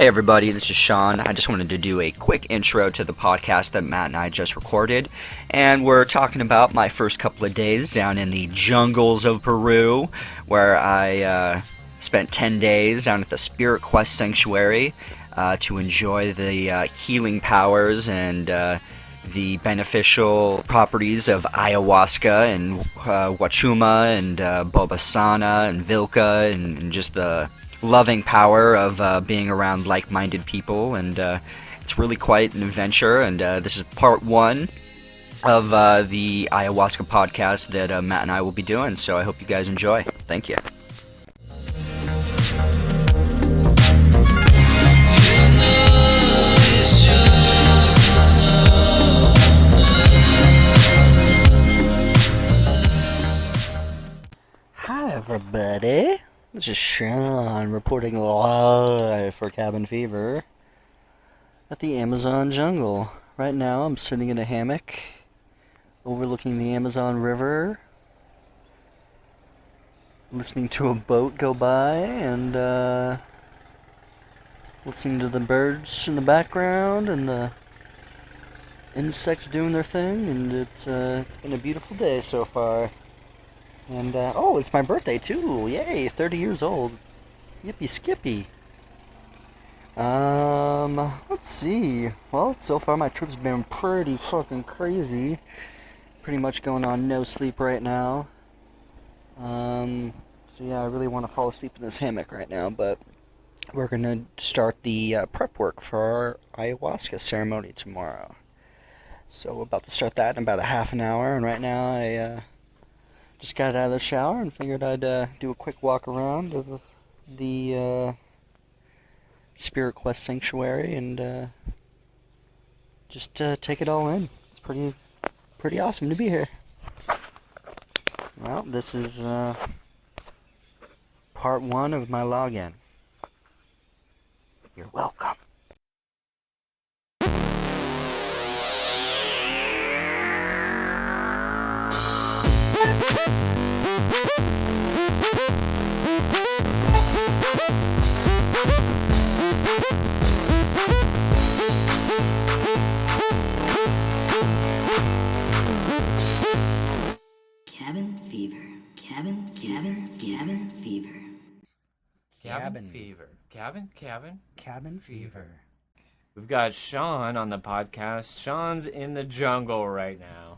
Hey everybody, this is Sean. I just wanted to do a quick intro to the podcast that Matt and I just recorded. And we're talking about my first couple of days down in the jungles of Peru, where I spent 10 days down at the Spirit Quest Sanctuary to enjoy the healing powers and the beneficial properties of Ayahuasca and Wachuma and Bobasana and Vilca and just the loving power of being around like-minded people, and it's really quite an adventure. And this is part one of the Ayahuasca podcast that Matt and I will be doing, so I hope you guys enjoy. Thank you. Hi everybody. This is Sean reporting live for Cabin Fever at the Amazon jungle. Right now I'm sitting in a hammock overlooking the Amazon River, listening to a boat go by and listening to the birds in the background and the insects doing their thing, and it's been a beautiful day so far. And, oh, it's my birthday, too. Yay, 30 years old. Yippee skippy. Let's see. Well, so far my trip's been pretty fucking crazy. Pretty much going on no sleep right now. So yeah, I really want to fall asleep in this hammock right now, but we're gonna start the prep work for our ayahuasca ceremony tomorrow. So we're about to start that in about a half an hour, and right now I, just got out of the shower and figured I'd do a quick walk around of the Spirit Quest Sanctuary and just take it all in. It's pretty awesome to be here. Well, this is part one of my login. You're welcome. Cabin fever. Cabin fever. Cabin fever. We've got Sean on the podcast. Sean's in the jungle right now.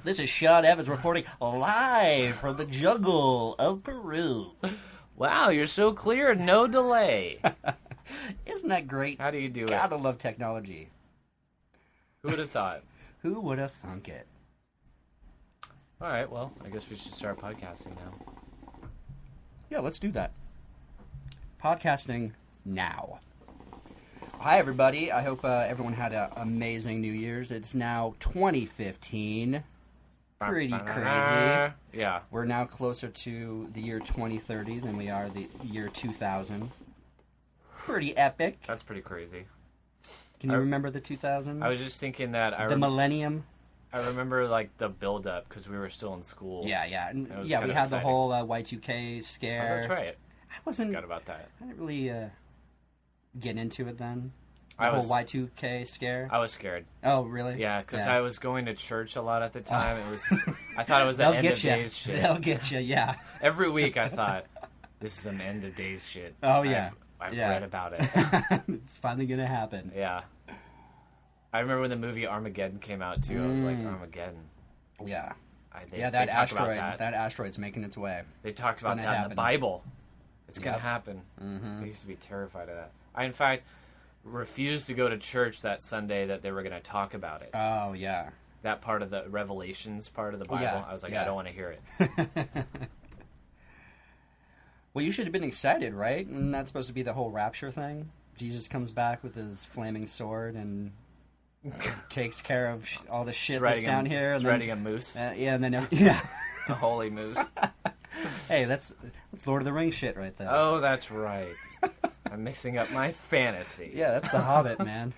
This is Sean Evans reporting live from the jungle of Peru. Wow, you're so clear, no delay. Isn't that great? How do you do it? Gotta love technology. Who would have thought? Who would have thunk it? All right, well, I guess we should start podcasting now. Yeah, let's do that. Podcasting now. Hi, everybody. I hope everyone had an amazing New Year's. It's now 2015. Pretty crazy. Yeah. We're now closer to the year 2030 than we are the year 2000. Pretty epic. That's pretty crazy. Can you remember the 2000? I was just thinking that the millennium. I remember like the build-up because we were still in school. Yeah. We had exciting. the whole Y2K scare. Oh, that's right. I forgot about that. I didn't really get into it then. The I whole was Y2K scare. I was scared. Oh, really? Yeah, because I was going to church a lot at the time. It was. I thought it was an end of days shit. They'll get you. Yeah. Every week I thought, this is some end of days shit. Oh yeah. I've read about it. It's finally gonna happen. Yeah. I remember when the movie Armageddon came out too. I was like, Armageddon. Yeah. They that talk asteroid. about That asteroid's making its way. They talked about that in the Bible. It's gonna happen. I used to be terrified of that. I, in fact, refused to go to church that Sunday that they were gonna talk about it. Oh yeah. That part of the Revelations part of the Bible. Yeah. I was like, Yeah. I don't want to hear it. Well, you should have been excited, right? And that's supposed to be the whole rapture thing. Jesus comes back with his flaming sword and takes care of all the shit that's down here. He's riding a moose. Yeah, and then A holy moose. Hey, that's Lord of the Rings shit right there. Oh, that's right. I'm mixing up my fantasy. Yeah, that's The Hobbit, man.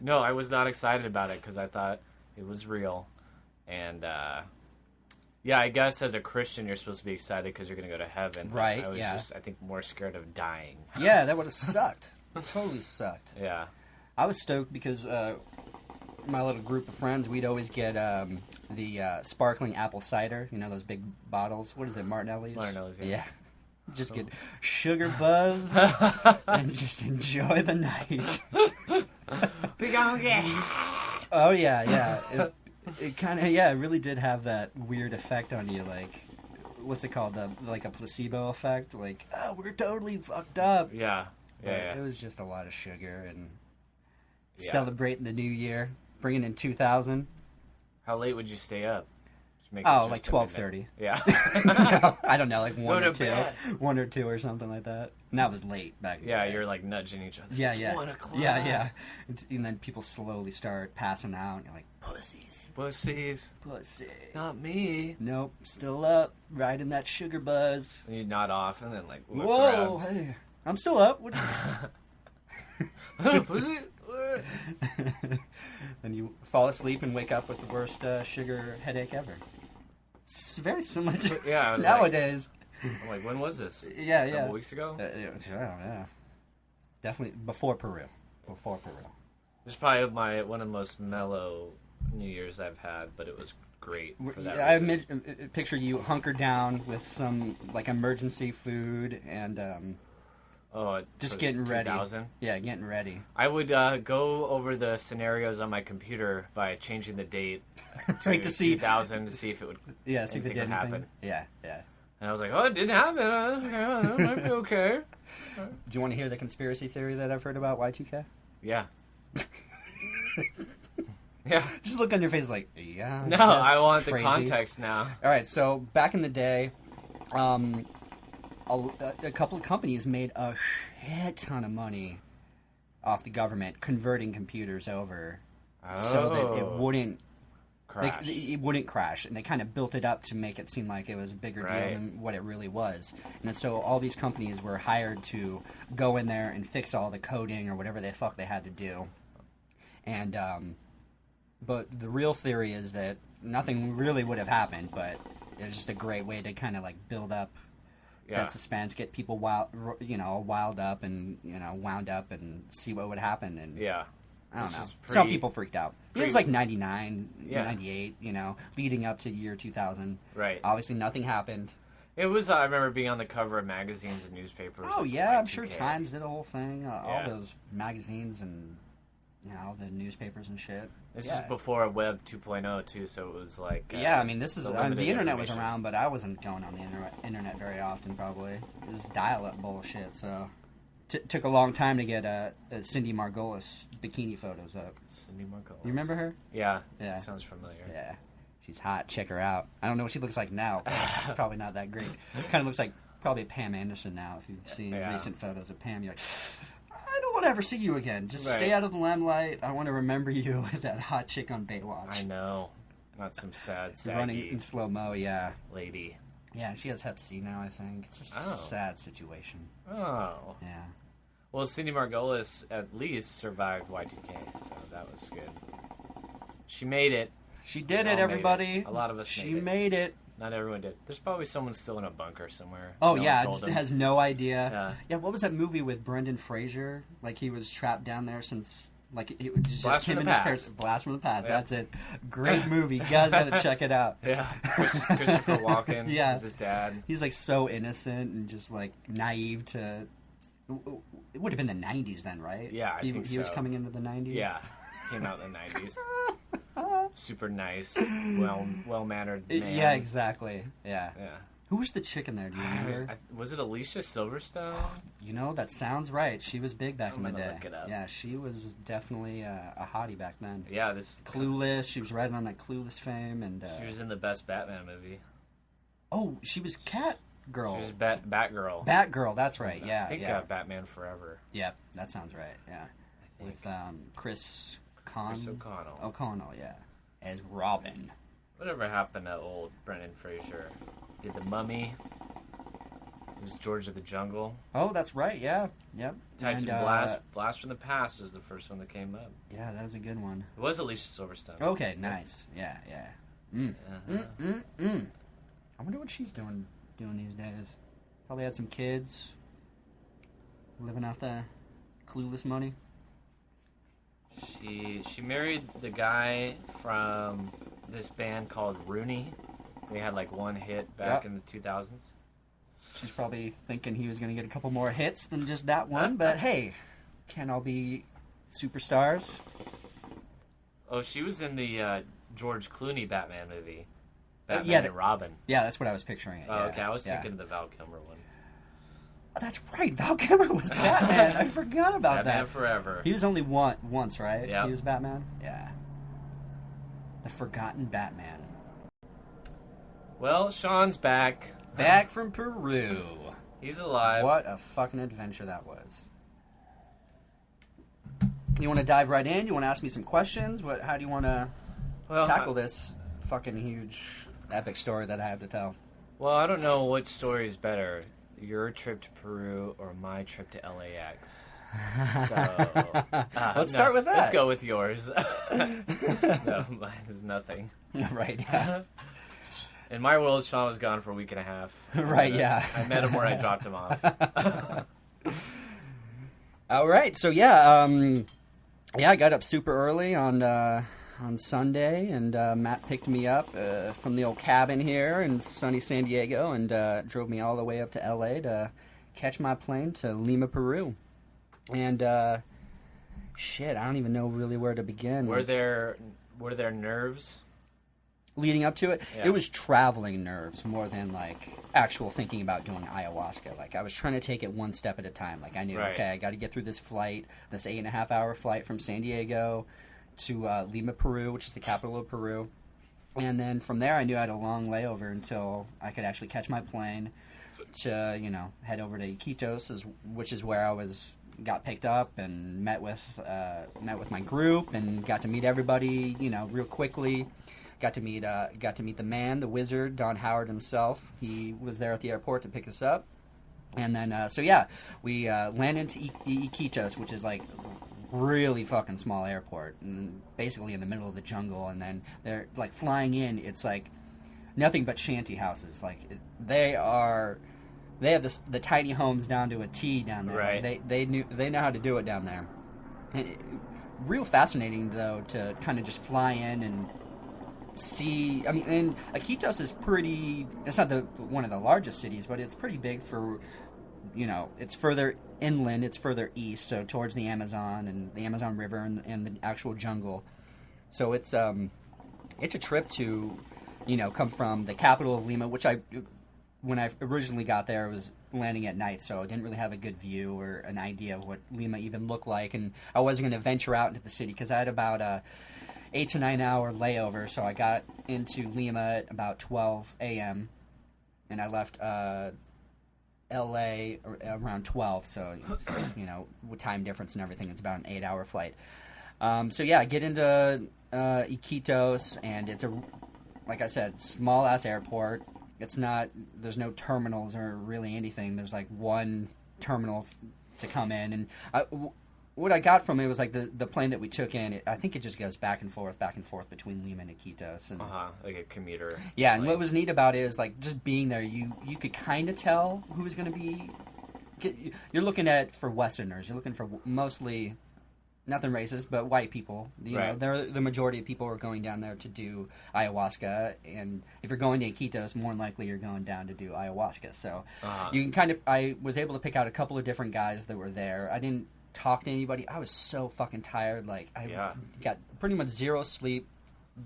No, I was not excited about it because I thought it was real. And Yeah, I guess as a Christian, you're supposed to be excited because you're going to go to heaven. Right, I was yeah. just, I think, more scared of dying. Yeah, that would have sucked. Totally sucked. Yeah. I was stoked because my little group of friends, we'd always get the sparkling apple cider. You know, those big bottles. What is it, Martinelli's? Martinelli's, yeah. Yeah. Just get sugar buzzed and just enjoy the night. We gonna get... Oh, yeah. It kind of, it really did have that weird effect on you, like, what's it called, like a placebo effect, like, oh, we're totally fucked up. Yeah, But yeah. it was just a lot of sugar and Yeah. celebrating the new year, bringing in 2000. How late would you stay up? Just make Oh, it like just 12:30. Yeah. No, I don't know, like Go to bed. 1 or 2 or something like that. And that was late back in the Yeah, day. you're like nudging each other. Yeah, It's yeah. 1 o'clock. Yeah. And then people slowly start passing out, and you're like, pussies. Pussies. Pussy. Not me. Nope, still up, riding that sugar buzz. And you nod off and then like look Whoa, around. hey, I'm still up. What Pussy? What? And you fall asleep and wake up with the worst sugar headache ever. It's very similar to Yeah, I was nowadays. I'm like, when was this? Yeah, A yeah. couple weeks ago? Yeah. Definitely before Peru. Before Peru. This is probably one of the most mellow New Year's I've had, but it was great for that I reason. picture you hunkered down with some like emergency food and just for getting ready. 2000? Yeah, getting ready. I would go over the scenarios on my computer by changing the date to, Right, to see- 2000 to see if it would Yeah, see if it anything did would anything. happen. Yeah. And I was like, oh, it didn't happen. Yeah, that might be okay. Do you want to hear the conspiracy theory that I've heard about Y2K? Yeah. Yeah. Just look on your face like, yeah. No, that's I want crazy. the context now. All right, so back in the day, a couple of companies made a shit ton of money off the government converting computers over so that it wouldn't Crash. it wouldn't crash, and they kind of built it up to make it seem like it was a bigger Right. deal than what it really was. And then so all these companies were hired to go in there and fix all the coding or whatever the fuck they had to do. And but the real theory is that nothing really would have happened, but it was just a great way to kind of like build up that suspense, get people wild up and wound up and see what would happen. And Yeah. I don't This know. is Some people freaked out. It was pre- like 99, Yeah. 98, leading up to year 2000. Right. Obviously, nothing happened. It was, I remember being on the cover of magazines and newspapers. Oh, like yeah, I'm sure Y2K. Times did a whole thing. All Yeah. those magazines and, the newspapers and shit. This yeah. is before Web 2.0, too, so it was like... Yeah, I mean, this is... the the limited internet was information. around, but I wasn't going on the internet very often, probably. It was dial-up bullshit, so... took a long time to get Cindy Margolis bikini photos up. Cindy Margolis. You remember her? Yeah. Yeah. Sounds familiar. Yeah. She's hot. Check her out. I don't know what she looks like now. Probably not that great. Kind of looks like probably Pam Anderson now. If you've seen recent photos of Pam, you're like, I don't want to ever see you again. Just stay out of the limelight. I want to remember you as that hot chick on Baywatch. I know. Not some sad, Running saggy in slow-mo, yeah. lady. Yeah, she has Hep C now, I think. It's just a sad situation. Oh. Yeah. Well, Cindy Margolis at least survived Y2K, so that was good. She made it. She did We it, all made everybody. A lot of us She made it. made it. Not everyone did. There's probably someone still in a bunker somewhere. Oh, No one yeah, told just them. has no idea. Yeah. Yeah, what was that movie with Brendan Fraser? Like, he was trapped down there since... Like, it was just Blast him from and the his Past. parents. Blast from the Past. Yeah. That's it. Great movie. You guys gotta check it out. Yeah. Christopher Walken Yeah. as his dad. He's, like, so innocent and just, like, naive to... It would have been the 90s then, right? Yeah, I think He was so. coming into the 90s? Yeah. Came out in the 90s. Super nice, well-mannered man. Yeah, exactly. Yeah. Yeah. Who was the chick in there? Do you remember? Was it Alicia Silverstone? That sounds right. She was big back in the I'm gonna day. look it up. Yeah, she was definitely a hottie back then. Yeah, this. Clueless. She was riding on that Clueless fame, and She was in the best Batman movie. she was Catgirl. She was Batgirl. Batgirl. That's right. Yeah, I think yeah. Batman Forever. Yep, that sounds right. Yeah, I think. with Chris O'Connell. O'Connell, yeah, as Robin. Whatever happened to old Brendan Fraser? Did the Mummy? It was George of the Jungle. Oh, that's right. Yeah, yep. Titan And, Blast from the Past was the first one that came up. Yeah, that was a good one. It was Alicia Silverstone. Okay, nice. Yeah, yeah. I wonder what she's doing these days. Probably had some kids. Living off the Clueless money. She married the guy from this band called Rooney. They had like one hit back in the 2000s. She's probably thinking he was going to get a couple more hits than just that one, but hey, can't all be superstars. Oh, she was in the George Clooney Batman movie. Batman and Robin. Yeah, that's what I was picturing. Oh, okay. I was thinking of the Val Kilmer one. Oh, that's right. Val Kilmer was Batman. I forgot about that. Batman Forever. He was only once, right? Yeah. He was Batman? Yeah. The forgotten Batman. Well, Sean's back. Back from Peru. He's alive. What a fucking adventure that was. You want to dive right in? You want to ask me some questions? How do you want to tackle this fucking huge epic story that I have to tell? Well, I don't know which story is better. Your trip to Peru or my trip to LAX. So, let's start with that. Let's go with yours. No, mine is nothing. Right, yeah. In my world, Sean was gone for a week and a half. Right, yeah. I met him where I dropped him off. All right, so I got up super early on Sunday, and Matt picked me up from the old cabin here in sunny San Diego and drove me all the way up to LA to catch my plane to Lima, Peru. And shit, I don't even know really where to begin. Were there nerves? Leading up to it, Yeah. It was traveling nerves more than like actual thinking about doing ayahuasca. Like I was trying to take it one step at a time. Like I knew, okay, I got to get through this flight, this 8.5-hour flight from San Diego to Lima, Peru, which is the capital of Peru. And then from there, I knew I had a long layover until I could actually catch my plane to, head over to Iquitos, which is where I got picked up and met with my group and got to meet everybody, real quickly. Got to meet the man, the wizard, Don Howard himself. He was there at the airport to pick us up. And then, we landed into Iquitos, which is like really fucking small airport, and basically in the middle of the jungle. And then they're like flying in. It's like nothing but shanty houses. Like they have the tiny homes down to a T down there. Right. Like, they know how to do it down there. And real fascinating though to kind of just fly in and see. I mean, and Iquitos is pretty. It's not one of the largest cities, but it's pretty big for. It's further inland, it's further east, so towards the Amazon and the Amazon River and the actual jungle. So it's a trip to, come from the capital of Lima, which when I originally got there, I was landing at night, so I didn't really have a good view or an idea of what Lima even looked like, and I wasn't going to venture out into the city because I had about a 8 to 9 hour layover, so I got into Lima at about 12 a.m., and I left LA around 12, so with time difference and everything, it's about an 8-hour flight. I get into Iquitos, and it's like I said, small ass airport. It's not, there's no terminals or really anything. There's like one terminal to come in, and what I got from it was like the plane that we took in. I think it just goes back and forth between Lima and Iquitos. And, like a commuter. Yeah, and what was neat about it is like just being there, you could kind of tell who was going to be. You're looking for Westerners. You're looking for mostly, nothing racist, but white people. Right. They're the majority of people who are going down there to do ayahuasca. And if you're going to Iquitos, more than likely you're going down to do ayahuasca. So you can I was able to pick out a couple of different guys that were there. I didn't talk to anybody. I was so fucking tired. Like I got pretty much zero sleep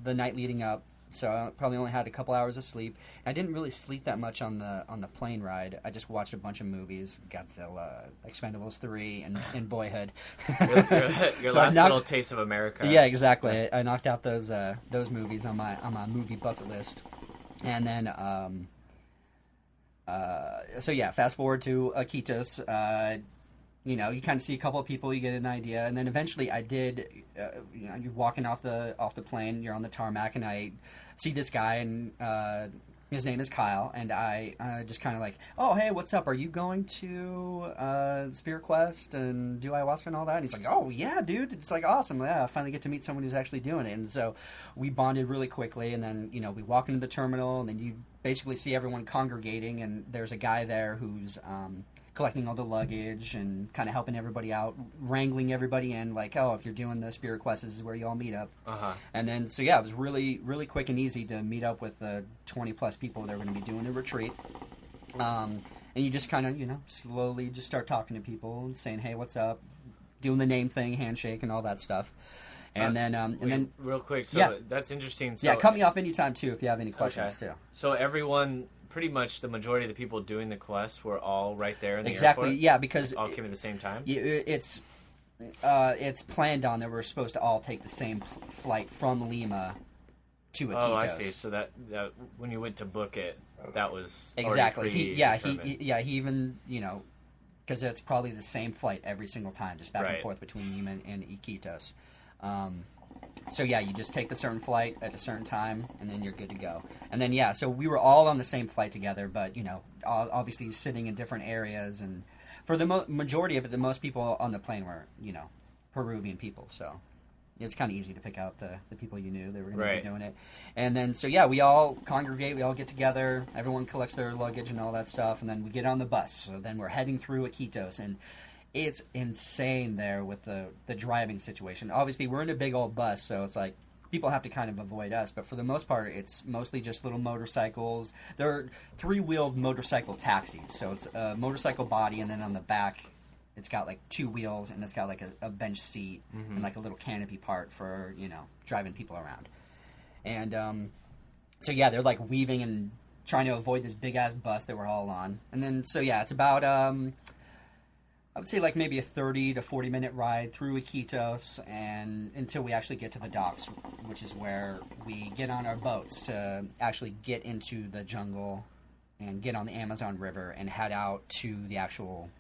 the night leading up, so I probably only had a couple hours of sleep. I didn't really sleep that much on the plane ride. I just watched a bunch of movies, Godzilla, Expendables 3, and Boyhood. Your last little taste of America. Yeah, exactly. I knocked out those movies on my movie bucket list, and then fast forward to Iquitos. You kind of see a couple of people, you get an idea, and then eventually I did. You're walking off the plane, you're on the tarmac, and I see this guy, and his name is Kyle, and I just kind of like, oh, hey, what's up? Are you going to Spirit Quest and do ayahuasca and all that? And he's like, oh, yeah, dude. It's like awesome. Yeah, I finally get to meet someone who's actually doing it. And so we bonded really quickly, and then, we walk into the terminal, and then you basically see everyone congregating, and there's a guy there who's collecting all the luggage and kind of helping everybody out, wrangling everybody in, like, oh, if you're doing the Spirit Quest, this is where you all meet up. And then, so yeah, it was really, really quick and easy to meet up with the 20-plus people that are going to be doing a retreat. And you just kind of, slowly just start talking to people, saying, hey, what's up, doing the name thing, handshake, and all that stuff. And then real quick, so yeah. That's interesting. So, yeah, cut me off anytime, too, if you have any questions, too. So everyone... Pretty much the majority of the people doing the quest were all right there in the exactly, airport? Yeah, because... all came at the same time? It's planned on that we're supposed to all take the same flight from Lima to Iquitos. Oh, I see. So that when you went to book it, that was exactly. He already even, because it's probably the same flight every single time, just back and Right. forth between Lima and Iquitos. So yeah, you just take the certain flight at a certain time, and then you're good to go. And then yeah, so we were all on the same flight together, but obviously sitting in different areas. And for the majority of it, the most people on the plane were Peruvian people. So it's kind of easy to pick out the people you knew that were going to be doing it. And then so yeah, we all congregate, we all get together, everyone collects their luggage and all that stuff, and then we get on the bus. So then we're heading through Iquitos, and it's insane there with the driving situation. Obviously, we're in a big old bus, so it's like people have to kind of avoid us. But for the most part, it's mostly just little motorcycles. They're three-wheeled motorcycle taxis. So it's a motorcycle body, and then on the back, it's got like two wheels, and it's got like a bench seat and like a little canopy part for, driving people around. And so yeah, they're like weaving and trying to avoid this big-ass bus that we're all on. And then, so yeah, it's about... I would say like maybe a 30 to 40 minute ride through Iquitos and until we actually get to the docks, which is where we get on our boats to actually get into the jungle and get on the Amazon River and head out to the actual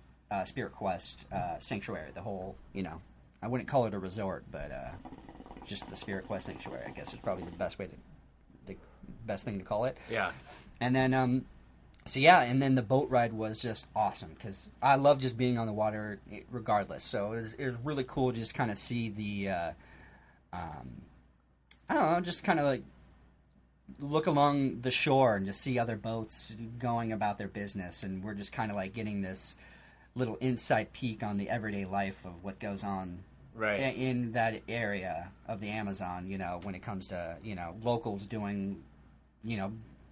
Spirit Quest sanctuary. The whole, I wouldn't call it a resort, but just the Spirit Quest sanctuary, I guess, is probably the best thing to call it. Yeah. And then so yeah, and then the boat ride was just awesome because I love just being on the water regardless. So it was really cool to just kind of see the, I don't know, just kind of like look along the shore and just see other boats going about their business. And we're just kind of like getting this little inside peek on the everyday life of what goes on in that area of the Amazon, when it comes to, locals doing,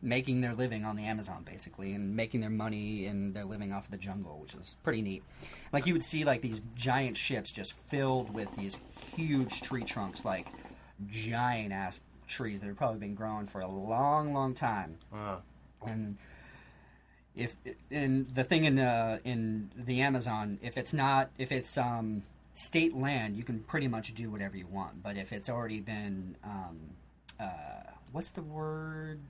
making their living on the Amazon, basically, and making their money and their living off of the jungle, which is pretty neat. Like, you would see, like, these giant ships just filled with these huge tree trunks, like, giant-ass trees that have probably been growing for a long, long time. And the thing in the Amazon, if it's state land, you can pretty much do whatever you want. But if it's already been, what's the word?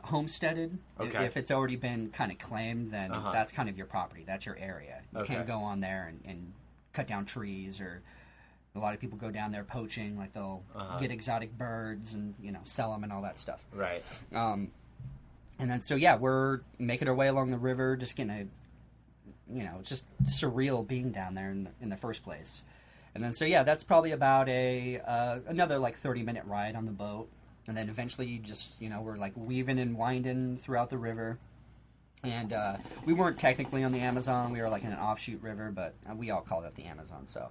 Homesteaded. Okay. If it's already been kind of claimed, then that's kind of your property. That's your area. You can't go on there and cut down trees, or a lot of people go down there poaching. Like they'll get exotic birds and sell them and all that stuff. Right. And then so yeah, we're making our way along the river, just getting it's just surreal being down there in the first place. And then so yeah, that's probably about another like 30-minute ride on the boat. And then eventually you just, we're like weaving and winding throughout the river. And we weren't technically on the Amazon. We were like in an offshoot river, but we all called it the Amazon. So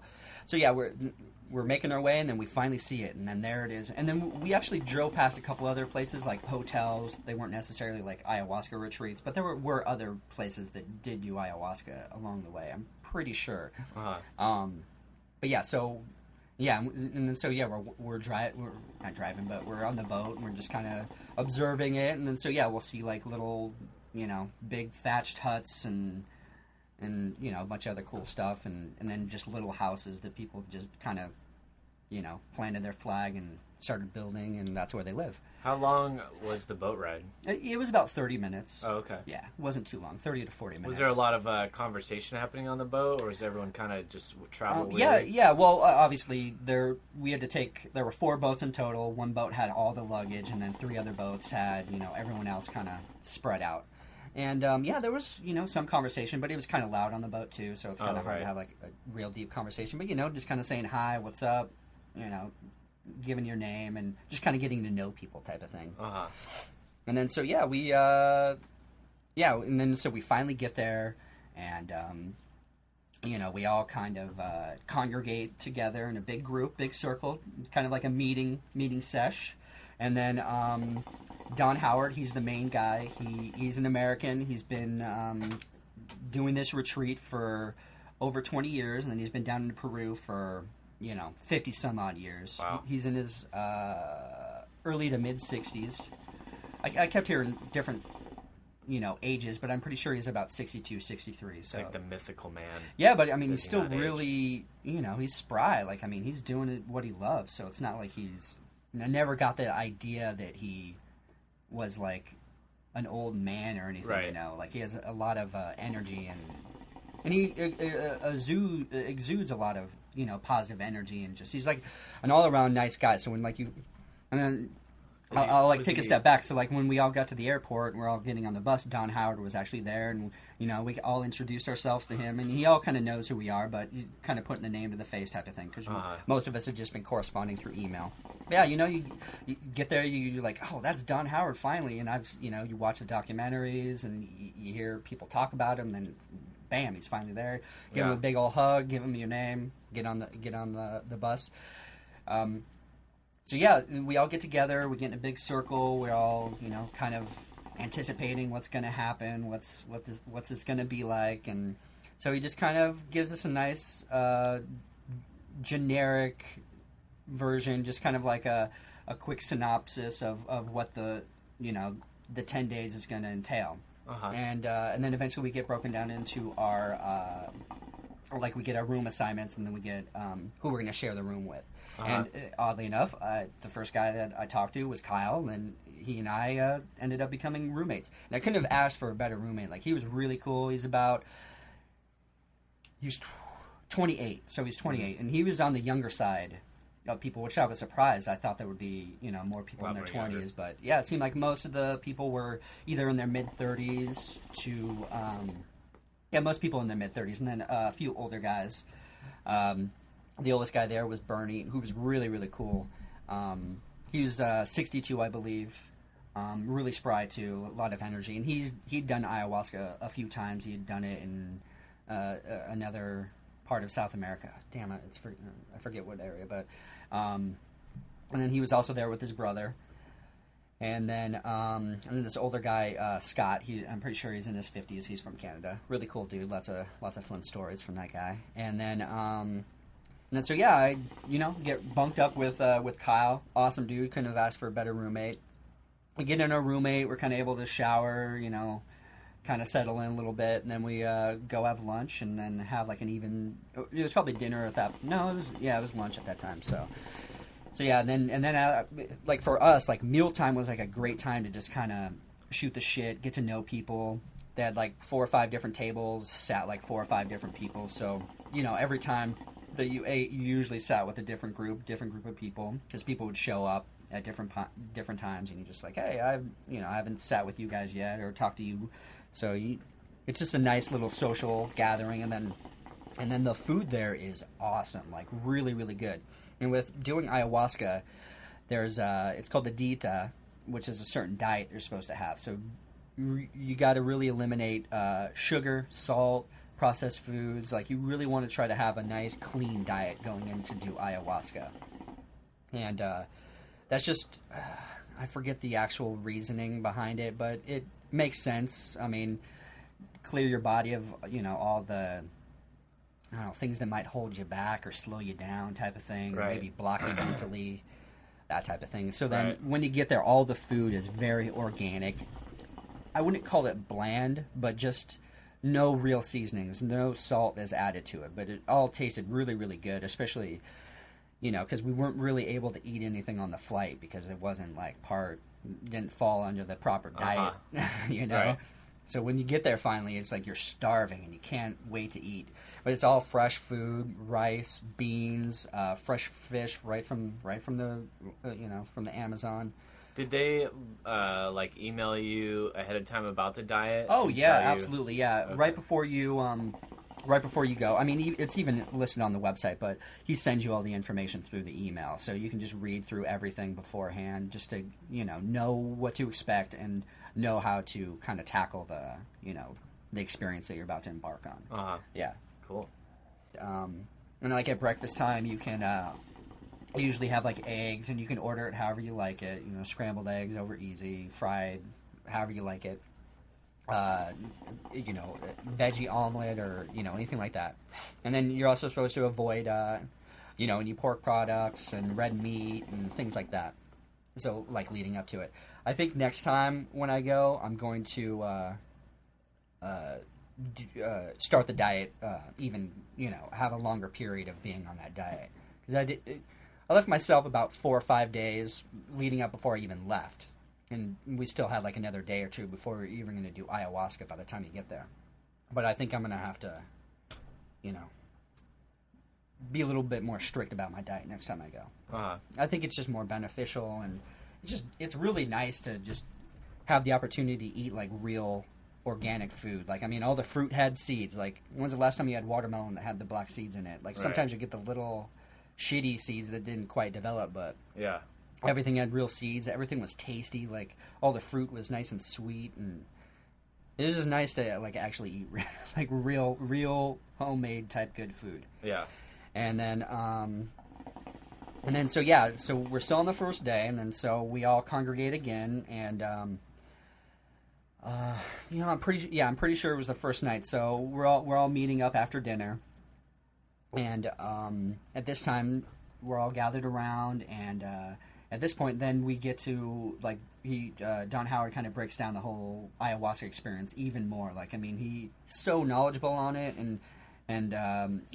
yeah, we're making our way, and then we finally see it. And then there it is. And then we actually drove past a couple other places, like hotels. They weren't necessarily like ayahuasca retreats, but there were other places that did do ayahuasca along the way, I'm pretty sure. But yeah, so... Yeah, and then so yeah, we're not driving, but we're on the boat and we're just kind of observing it, and then so yeah, we'll see like little, big thatched huts and a bunch of other cool stuff, and then just little houses that people just kind of, planted their flag and started building, and that's where they live. How long was the boat ride? It was about 30 minutes. Oh, okay. Yeah, it wasn't too long, 30 to 40 minutes. Was there a lot of conversation happening on the boat, or was everyone kind of just travel? Yeah. Well, obviously there were 4 boats in total. One boat had all the luggage, and then 3 other boats had everyone else kind of spread out. And there was some conversation, but it was kind of loud on the boat too, so it's kind of hard to have like a real deep conversation. But just kind of saying hi, what's up, giving your name, and just kind of getting to know people type of thing. And then so we finally get there, and we all kind of congregate together in a big group, big circle, kind of like a meeting sesh. And then Don Howard, he's the main guy. He's an American. He's been doing this retreat for over 20 years, and then he's been down in Peru for 50 some odd years. Wow. He's in his early to mid 60s. I kept hearing different ages, but I'm pretty sure he's about 62, 63. It's like the mythical man. Yeah, but I mean, he's still that age. really, he's spry. Like, I mean, he's doing what he loves, so it's not like I never got the idea that he was like an old man or anything. Right. Like he has a lot of energy, and he exudes a lot of positive energy, and just he's like an all around nice guy. So when and then I'll take a step back. So like when we all got to the airport and we're all getting on the bus, Don Howard was actually there, and we all introduced ourselves to him, and he all kind of knows who we are, but kind of putting the name to the face type of thing, because most of us have just been corresponding through email. But yeah, you get there, you're like, oh, that's Don Howard finally, and you watch the documentaries and you hear people talk about him, and then bam, he's finally there. Give him a big old hug, give him your name, get on the bus. So yeah, we all get together. We get in a big circle. We're all, kind of anticipating what's going to happen, what's this going to be like, and so he just kind of gives us a nice generic version, just kind of like a quick synopsis of what the 10 days is going to entail, and then eventually we get broken down into our we get our room assignments, and then we get who we're going to share the room with. And oddly enough, the first guy that I talked to was Kyle, and he and I ended up becoming roommates. And I couldn't have asked for a better roommate. Like, he was really cool. He was 28, so he's 28, and he was on the younger side of people, which I was surprised. I thought there would be more people in their 20s, younger. But yeah, it seemed like most of the people were either in their mid-30s to most people in their mid-30s, and then a few older guys. The oldest guy there was Bernie, who was really, really cool. He was 62, I believe. Really spry, too. A lot of energy. And he'd done ayahuasca a few times. He had done it in another part of South America. Damn it, I forget what area. But and then he was also there with his brother. And then this older guy, Scott. I'm pretty sure he's in his 50s. He's from Canada. Really cool dude. Lots of fun stories from that guy. And then so yeah, I get bunked up with Kyle. Awesome dude. Couldn't have asked for a better roommate. We get in our roommate. We're kind of able to shower, kind of settle in a little bit, and then we go have lunch, and then have like an even. It was probably dinner at that. No, it was lunch at that time. So yeah, and then like for us, like mealtime was like a great time to just kind of shoot the shit, get to know people. They had like 4 or 5 different tables, sat like 4 or 5 different people. So every time that you ate, you usually sat with a different group of people, because people would show up at different times, and you're just like, hey, I haven't sat with you guys yet or talked to you, so it's just a nice little social gathering, and then the food there is awesome, like really, really good. And with doing ayahuasca, there's it's called the dieta, which is a certain diet you're supposed to have. So you got to really eliminate sugar, salt, processed foods. Like, you really want to try to have a nice clean diet going in to do ayahuasca. And that's just I forget the actual reasoning behind it, but it makes sense. I mean, clear your body of all the things that might hold you back or slow you down type of thing, right. Or maybe block you mentally, that type of thing. So then when you get there, all the food is very organic. I wouldn't call it bland, but just no real seasonings, no salt is added to it, but it all tasted really, really good, especially, because we weren't really able to eat anything on the flight because it wasn't like didn't fall under the proper diet, Right. So when you get there finally, it's like you're starving and you can't wait to eat. But it's all fresh food, rice, beans, fresh fish right from the from the Amazon. Did they like email you ahead of time about the diet? Oh and yeah, tell you- absolutely, yeah. Okay. Right before you go. I mean, it's even listed on the website, but he sends you all the information through the email, so you can just read through everything beforehand, just to know what to expect and know how to kind of tackle the experience that you're about to embark on. Yeah. Cool. And like at breakfast time, you can usually have like eggs, and you can order it however you like it. Scrambled eggs over easy, fried, however you like it. Veggie omelet or anything like that. And then you're also supposed to avoid any pork products and red meat and things like that. So like leading up to it. I think next time when I go, I'm going to start the diet, even have a longer period of being on that diet, because I left myself about 4 or 5 days leading up before I even left, and we still had like another day or two before we were even going to do ayahuasca by the time you get there. But I think I'm going to have to be a little bit more strict about my diet next time I go. I think it's just more beneficial, and it's really nice to just have the opportunity to eat like real organic food. Like, I mean, all the fruit had seeds. Like, when's the last time you had watermelon that had the black seeds in it? Like, sometimes you get the little shitty seeds that didn't quite develop, but Yeah. everything had real seeds. Everything was tasty. Like, all the fruit was nice and sweet, and it was just nice to like actually eat like real homemade type good food. Yeah. And then so we're still on the first day, and then so we all congregate again, and I'm pretty sure it was the first night. So we're all meeting up after dinner, and at this time we're all gathered around, and at this point then we get to like Don Howard kind of breaks down the whole ayahuasca experience even more. Like, I mean, he's so knowledgeable on it, and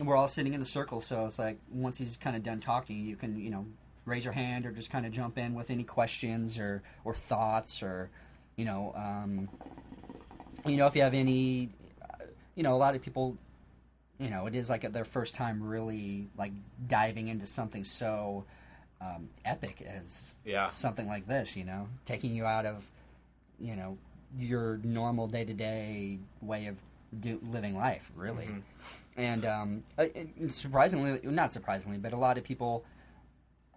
we're all sitting in a circle, so it's like once he's kind of done talking, you can raise your hand or just kind of jump in with any questions or thoughts, or if you have any, a lot of people, it is like their first time really like diving into something so epic as something like this, taking you out of your normal day-to-day way of living life, really. And not surprisingly, but a lot of people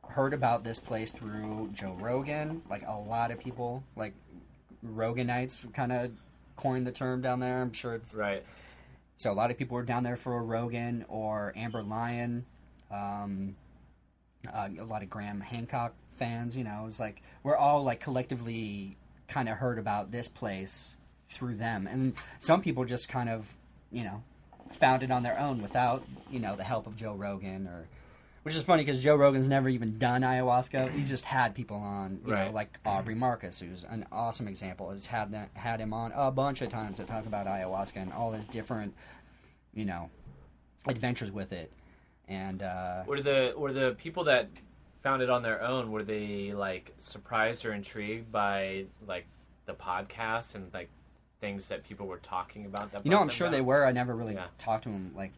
heard about this place through Joe Rogan. Like, a lot of people, like Roganites, kind of coined the term down there. I'm sure it's Right. So a lot of people were down there for a Rogan or Amber Lion. A lot of Graham Hancock fans. It's like we're all like collectively kind of heard about this place through them, and some people just kind of found it on their own without the help of Joe Rogan, which is funny because Joe Rogan's never even done ayahuasca. He's just had people on, like Aubrey Marcus, who's an awesome example, has had him on a bunch of times to talk about ayahuasca and all his different adventures with it. And Were the people that found it on their own, were they like surprised or intrigued by like the podcast and like things that people were talking about? I'm sure they were. I never really talked to them like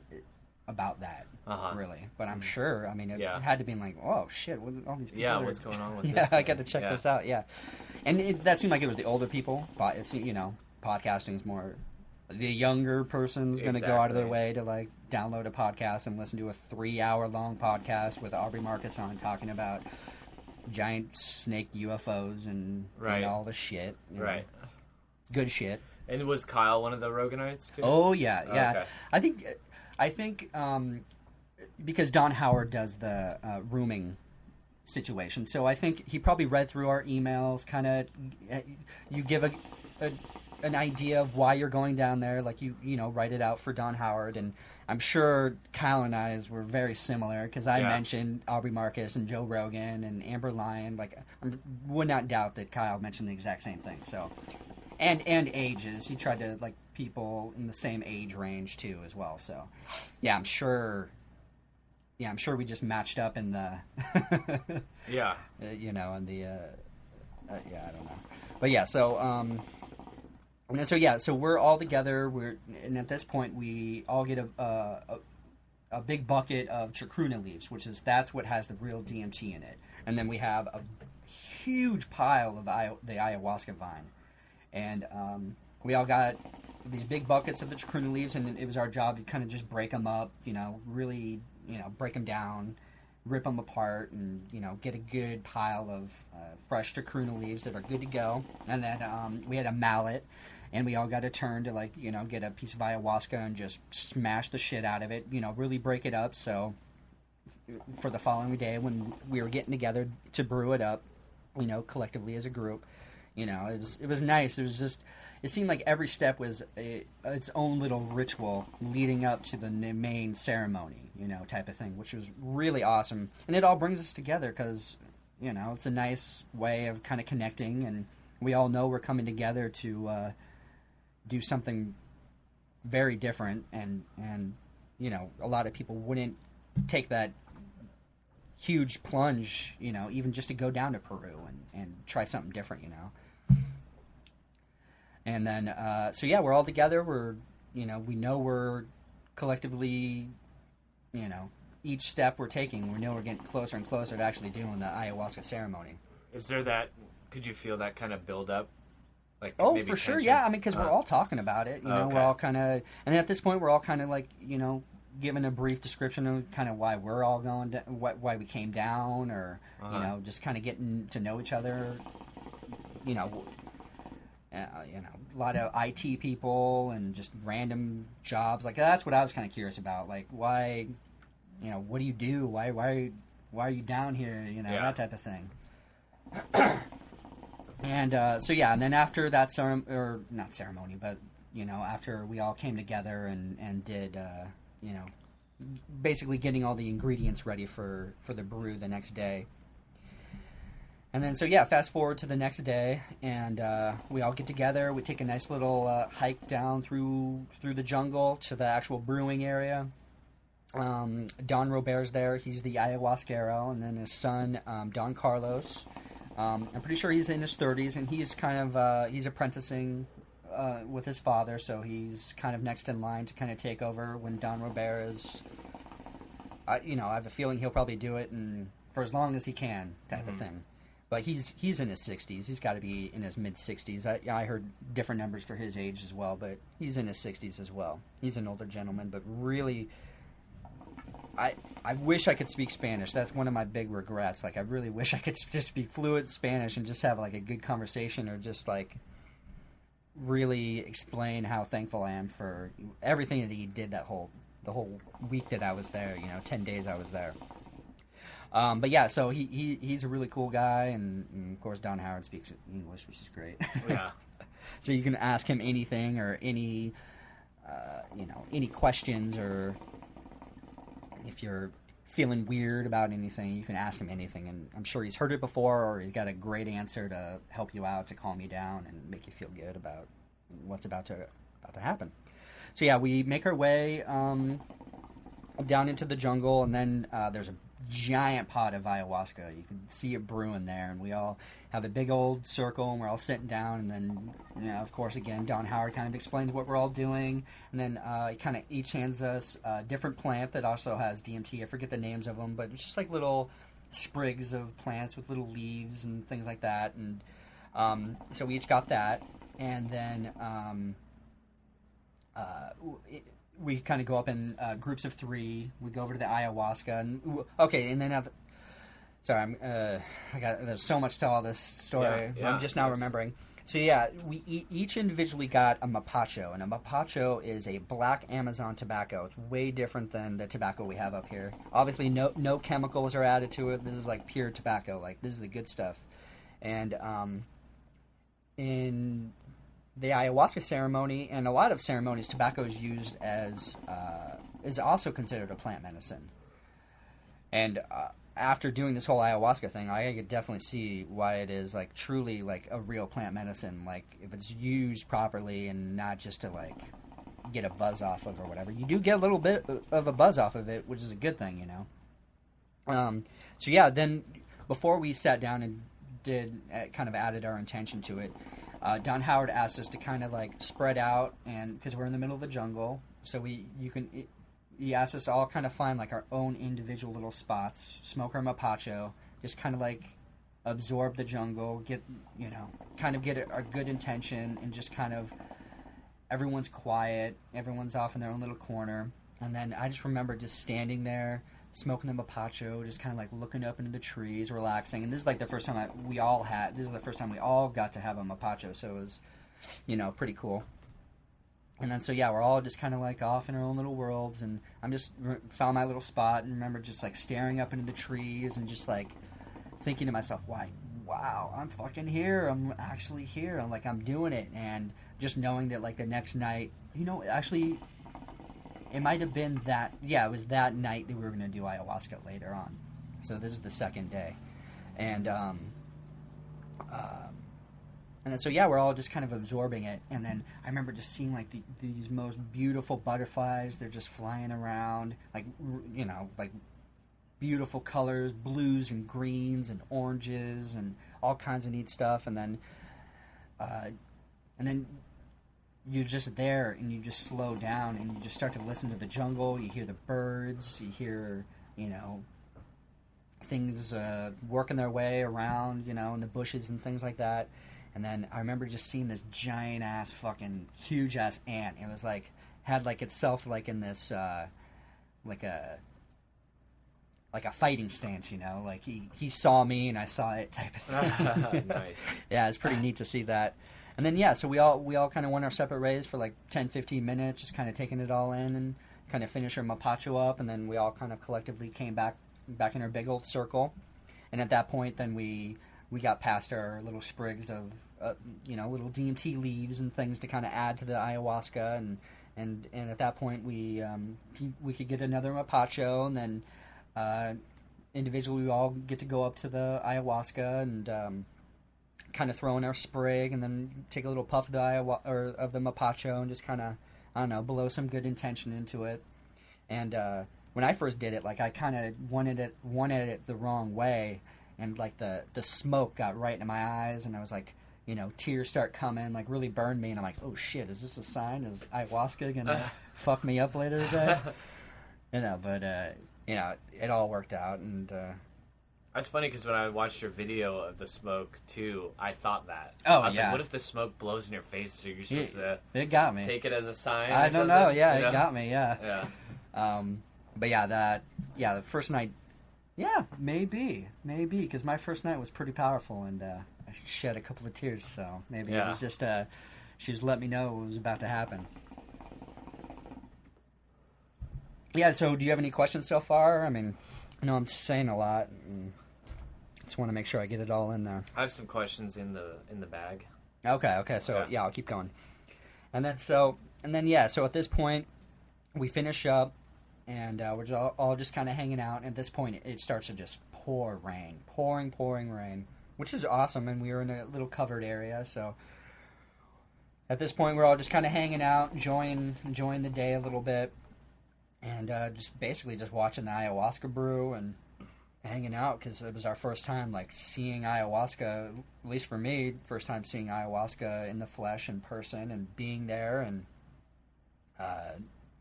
about that, really. But I'm sure. I mean, it had to be like, oh shit, what all these people? Yeah, what's going on with this? Yeah, I got to check this out. Yeah, and that seemed like it was the older people. But it's podcasting is more the younger person's going to go out of their way to like download a podcast and listen to a 3-hour long podcast with Aubrey Marcus on talking about giant snake UFOs and all the shit. Right. Good shit. And was Kyle one of the Roganites too? Oh yeah. Okay. I think because Don Howard does the rooming situation, so I think he probably read through our emails. Kind of, you give an idea of why you're going down there, like you write it out for Don Howard, and I'm sure Kyle and I were very similar because I mentioned Aubrey Marcus and Joe Rogan and Amber Lion. Like, I would not doubt that Kyle mentioned the exact same thing. So, and ages, he tried to like people in the same age range too as well. So, yeah, I'm sure yeah, I'm sure we just matched up in the, Yeah. you know, in the, yeah, I don't know, but yeah, so, and then, so yeah, so we're all together. And at this point, we all get a big bucket of chacruna leaves, that's what has the real DMT in it. And then we have a huge pile of the ayahuasca vine, and we all got these big buckets of the chacruna leaves, and it was our job to kind of just break them up, you know, really, you know, break them down, rip them apart, and, you know, get a good pile of fresh chacruna leaves that are good to go. And then we had a mallet, and we all got a turn to, like, you know, get a piece of ayahuasca and just smash the shit out of it, you know, really break it up. So for the following day, when we were getting together to brew it up, you know, collectively as a group, you know, it was nice. It seemed like every step was its own little ritual leading up to the main ceremony, you know, type of thing, which was really awesome. And it all brings us together because, you know, it's a nice way of kind of connecting, and we all know we're coming together to do something very different, and you know, a lot of people wouldn't take that huge plunge, you know, even just to go down to Peru and try something different, you know. And then so yeah, we're all together. We know we're collectively, you know, each step we're taking, we know we're getting closer and closer to actually doing the ayahuasca ceremony. Is there that? Could you feel that kind of build up? Like, oh, maybe for sure, tension? yeah. I mean, because we're all talking about it. You know, Okay. we're all kind of, and at this point, we're all kind of like, you know, giving a brief description of kind of why we're all going, why we came down, or you know, just kind of getting to know each other. You know, a lot of IT people and just random jobs. Like, that's what I was kind of curious about. Like, why, you know, what do you do? Why are you down here? You know, Yeah. that type of thing. And so yeah, and then after that not ceremony, but you know, after we all came together and did you know, basically getting all the ingredients ready for the brew the next day. And then so yeah, fast forward to the next day, and we all get together. We take a nice little hike down through the jungle to the actual brewing area. Don Robert's there. He's the ayahuasquero, and then his son Don Carlos. I'm pretty sure he's in his 30s, and he's kind of he's apprenticing with his father, so he's kind of next in line to kind of take over when Don Robert is. You know, I have a feeling he'll probably do it for as long as he can, type of thing. But he's in his 60s. He's got to be in his mid 60s. I heard different numbers for his age as well, but he's in his 60s as well. He's an older gentleman, but really, I wish I could speak Spanish. That's one of my big regrets. Like, I really wish I could just speak fluent Spanish and just have, like, a good conversation, or just, like, really explain how thankful I am for everything that he did the whole week that I was there, you know, 10 days I was there. But yeah, so he's a really cool guy, and of course Don Howard speaks English, which is great. Yeah. So you can ask him anything, or any, you know, any questions, or if you're feeling weird about anything, you can ask him anything, and I'm sure he's heard it before, or he's got a great answer to help you out, to calm you down and make you feel good about what's about to happen. So yeah, we make our way down into the jungle, and then there's a giant pot of ayahuasca. You can see it brewing there, and we all have a big old circle, and we're all sitting down, and then, you know, of course, again, Don Howard kind of explains what we're all doing, and then he kind of each hands us a different plant that also has DMT. I forget the names of them, but it's just like little sprigs of plants with little leaves and things like that, and so we each got that, and then we kind of go up in groups of 3. We go over to the ayahuasca, and okay, and then sorry, there's so much to all this story. Yeah, I'm just now remembering. So yeah, we each individually got a mapacho, and a mapacho is a black Amazon tobacco. It's way different than the tobacco we have up here. Obviously, no chemicals are added to it. This is like pure tobacco. Like, this is the good stuff. And in the ayahuasca ceremony, and a lot of ceremonies, tobacco is used as is also considered a plant medicine. And after doing this whole ayahuasca thing, I could definitely see why it is, like, truly like a real plant medicine. Like, if it's used properly and not just to, like, get a buzz off of or whatever. You do get a little bit of a buzz off of it, which is a good thing, you know. So yeah, then before we sat down and did kind of added our intention to it, Don Howard asked us to kind of like spread out, and because we're in the middle of the jungle, so he asked us to all kind of find like our own individual little spots, smoke our mapacho, just kind of like absorb the jungle, get a good intention, and just kind of everyone's quiet, everyone's off in their own little corner, and then I just remember just standing there, smoking the mapacho, just kind of like looking up into the trees, relaxing. And this is like the first time we all got to have a mapacho, so it was, pretty cool. And then so yeah, we're all just kind of like off in our own little worlds, and I'm just found my little spot and remember just like staring up into the trees and just like thinking to myself, wow, I'm fucking here. I'm actually here. I'm doing it. And just knowing that like the next night, actually it might have been it was that night that we were going to do ayahuasca later on. So this is the second day. And then so yeah, we're all just kind of absorbing it. And then I remember just seeing like these most beautiful butterflies. They're just flying around, like beautiful colors, blues and greens and oranges and all kinds of neat stuff. And then you're just there and you just slow down and you just start to listen to the jungle. You hear the birds, you hear, things working their way around, in the bushes and things like that. And then I remember just seeing this giant ass fucking huge ass ant. It was like, had like itself like in this, like a fighting stance, like he saw me and I saw it type of thing. Nice. Yeah, it's pretty neat to see that. And then yeah, so we all kind of went our separate ways for like 10-15 minutes, just kind of taking it all in and kind of finish our mapacho up, and then we all kind of collectively came back in our big old circle. And at that point, then we got past our little sprigs of little DMT leaves and things to kind of add to the ayahuasca, and at that point we could get another mapacho, and then individually we all get to go up to the ayahuasca and kind of throw in our sprig, and then take a little puff of the of the mapacho and just kind of, I don't know, blow some good intention into it. And when I first did it, like I kind of wanted it the wrong way, and like the smoke got right in my eyes, and I was like, tears start coming, like really burned me, and I'm like, oh shit, is this a sign? Is ayahuasca gonna fuck me up later today? But it all worked out, and That's funny because when I watched your video of the smoke too, I thought that. Oh, I was yeah. like, what if the smoke blows in your face? So you're supposed to It got me. take it as a sign? I or don't know. something? Yeah, You know? it got me. Yeah. Yeah. But yeah, the first night, yeah, maybe, because my first night was pretty powerful, and I shed a couple of tears, so maybe it was just she just let me know what was about to happen. Yeah, so do you have any questions so far? I mean, I know I'm saying a lot, and just want to make sure I get it all in there. I have some questions in the bag. Okay, so yeah, I'll keep going. And then so at this point, we finish up, and we're just all just kind of hanging out. At this point, it starts to just pouring rain, which is awesome. And we were in a little covered area, so at this point, we're all just kind of hanging out, enjoying the day a little bit, and just basically just watching the ayahuasca brew and hanging out, because it was our first time like seeing ayahuasca, at least for me, first time seeing ayahuasca in the flesh, in person, and being there. And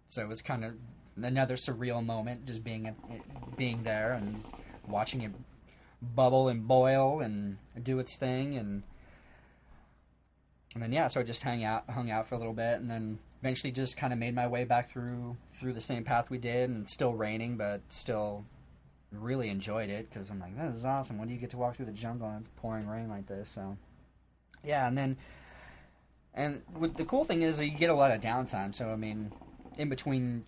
so it was kind of another surreal moment, just being there and watching it bubble and boil and do its thing. And then yeah, so I just hung out for a little bit, and then eventually just kind of made my way back through the same path we did, and still raining, but still really enjoyed it, because I'm like, this is awesome. When do you get to walk through the jungle and it's pouring rain like this? So yeah, and the cool thing is that you get a lot of downtime. So I mean, in between,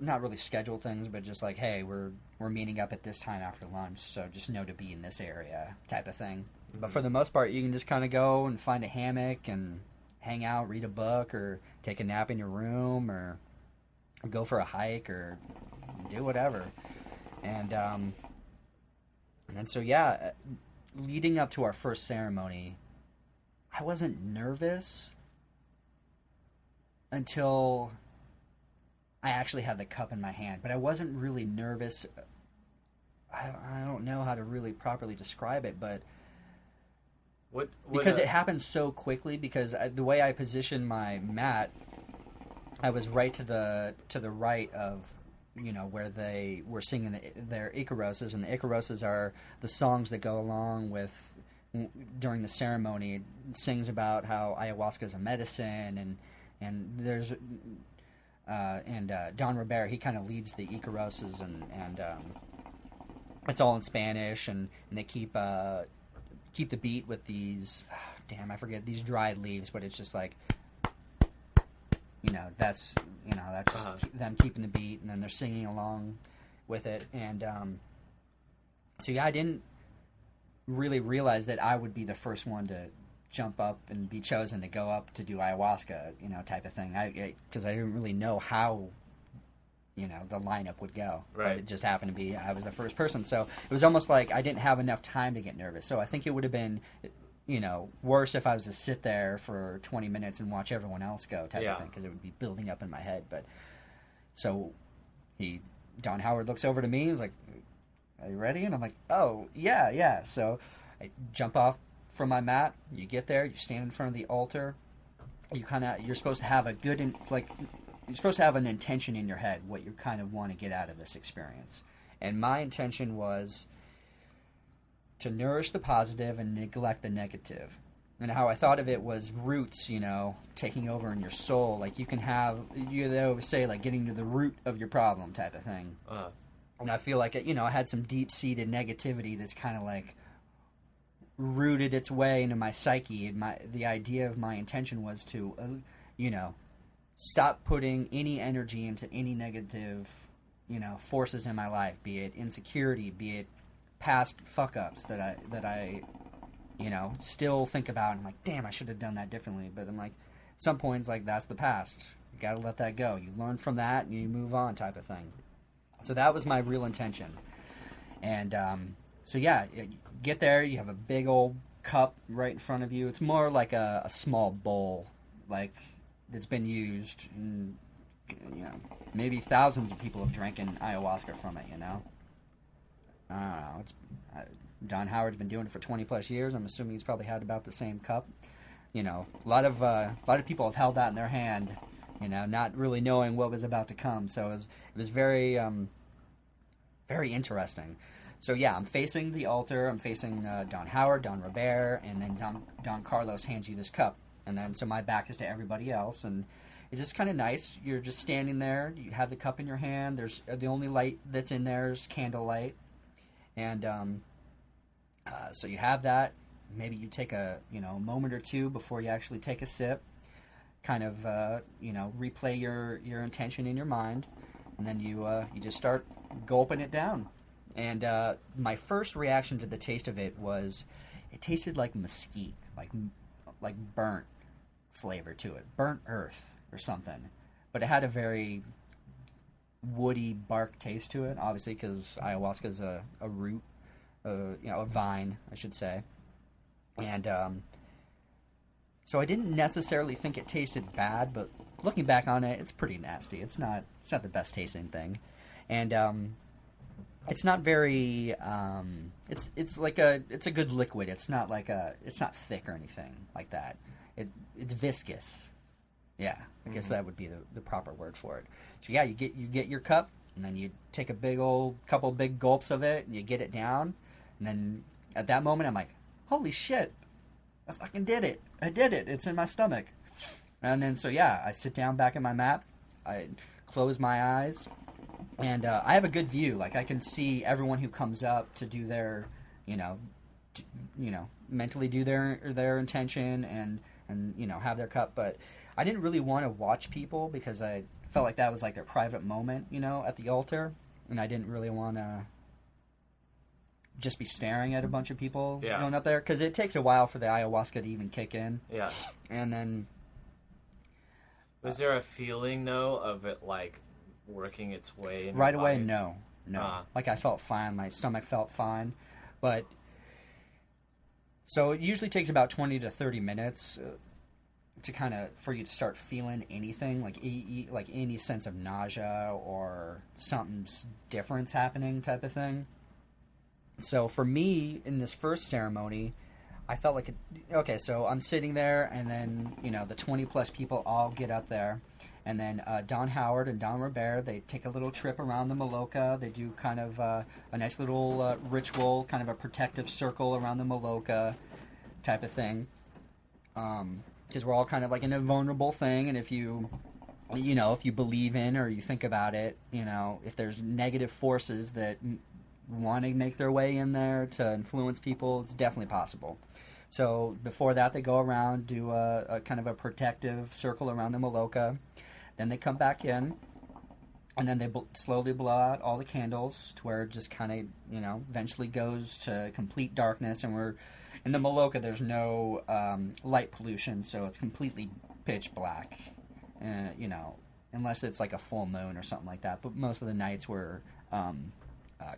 not really scheduled things, but just like, hey, we're meeting up at this time after lunch, so just know to be in this area type of thing. Mm-hmm. But for the most part, you can just kind of go and find a hammock and hang out, read a book, or take a nap in your room, or go for a hike, or do whatever. And then so yeah, leading up to our first ceremony, I wasn't nervous until I actually had the cup in my hand, but I wasn't really nervous. I don't know how to really properly describe it, but What because it happened so quickly. Because the way I positioned my mat, I was right to the right of, you know, where they were singing their Icaroses, and the Icaroses are the songs that go along with during the ceremony. It sings about how ayahuasca is a medicine, and there's Don Robert, he kind of leads the Icaroses, and it's all in Spanish, and they keep the beat with these, I forget, these dried leaves, but it's just like, that's just them keeping the beat, and then they're singing along with it. And so I didn't really realize that I would be the first one to jump up and be chosen to go up to do ayahuasca, type of thing. Because I didn't really know how, the lineup would go. Right. But it just happened to be I was the first person. So it was almost like I didn't have enough time to get nervous. So I think it would have been, worse if I was to sit there for 20 minutes and watch everyone else go type of thing, because it would be building up in my head. But so Don Howard looks over to me and he's like, "Are you ready?" And I'm like, "Oh, yeah." So I jump off from my mat. You get there, you stand in front of the altar. You're supposed to have you're supposed to have an intention in your head, what you kind of want to get out of this experience. And my intention was to nourish the positive and neglect the negative. And how I thought of it was roots, taking over in your soul. Like they always say, like, getting to the root of your problem type of thing. And I feel like, I had some deep-seated negativity that's kind of like rooted its way into my psyche. And the idea of my intention was to, stop putting any energy into any negative, forces in my life, be it insecurity, be it past fuck-ups that I still think about. And I'm like, damn, I should have done that differently. But I'm like, at some points, like, that's the past. You got to let that go. You learn from that and you move on type of thing. So that was my real intention. And you get there, you have a big old cup right in front of you. It's more like a small bowl, like, that's been used. And, maybe thousands of people have drinking ayahuasca from it, I don't know. Don Howard's been doing it for 20 plus years. I'm assuming he's probably had about the same cup. A lot of people have held that in their hand, not really knowing what was about to come. So it was very, very interesting. So yeah, I'm facing the altar. I'm facing Don Howard, Don Robert, and then Don Carlos hands you this cup. And then so my back is to everybody else, and it's just kind of nice. You're just standing there. You have the cup in your hand. There's the only light that's in there is candlelight. And so you have that. Maybe you take a moment or two before you actually take a sip. Kind of replay your intention in your mind, and then you just start gulping it down. And my first reaction to the taste of it was, it tasted like mesquite, like burnt flavor to it, burnt earth or something. But it had a very woody bark taste to it, obviously, because ayahuasca is a root, a vine, I should say. And so I didn't necessarily think it tasted bad, but looking back on it, it's pretty nasty. It's not the best tasting thing. And it's not very it's a good liquid. It's not thick or anything like that. It's viscous. Yeah, I guess that would be the proper word for it. So yeah, you get your cup, and then you take a couple big gulps of it, and you get it down, and then at that moment I'm like, holy shit, I fucking did it. I did it. It's in my stomach. And then so yeah, I sit down back in my mat, I close my eyes, and I have a good view. Like, I can see everyone who comes up to do their, mentally do their intention and have their cup. But I didn't really want to watch people because I felt like that was like their private moment, at the altar, and I didn't really want to just be staring at a bunch of people going up there, because it takes a while for the ayahuasca to even kick in. Yeah. And then was there a feeling though of it like working its way in right your away? body? No. Like, I felt fine. My stomach felt fine, but so it usually takes about 20 to 30 minutes for you to start feeling anything, like any sense of nausea or something's difference happening type of thing. So for me, in this first ceremony, I felt like, okay, so I'm sitting there, and then, the 20 plus people all get up there. And then Don Howard and Don Robert, they take a little trip around the Maloka. They do kind of a nice little ritual, kind of a protective circle around the Maloka type of thing. Because we're all kind of like in a vulnerable thing, and if you believe in or you think about it, if there's negative forces that want to make their way in there to influence people, it's definitely possible. So before that, they go around, do a kind of a protective circle around the Maloka. Then they come back in, and then they slowly blow out all the candles to where it just kind of, eventually goes to complete darkness. And we're in the Maloka, there's no light pollution, so it's completely pitch black, unless it's like a full moon or something like that. But most of the nights were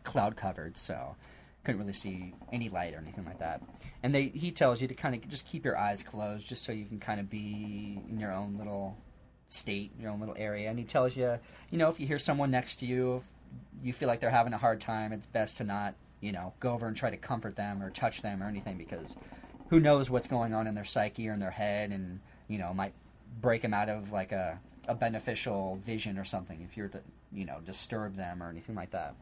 cloud covered, so couldn't really see any light or anything like that. And he tells you to kind of just keep your eyes closed, just so you can kind of be in your own little state, your own little area. And he tells you, if you hear someone next to you, if you feel like they're having a hard time, it's best to not, go over and try to comfort them or touch them or anything, because who knows what's going on in their psyche or in their head, and, might break them out of like a beneficial vision or something if you're to, disturb them or anything like that.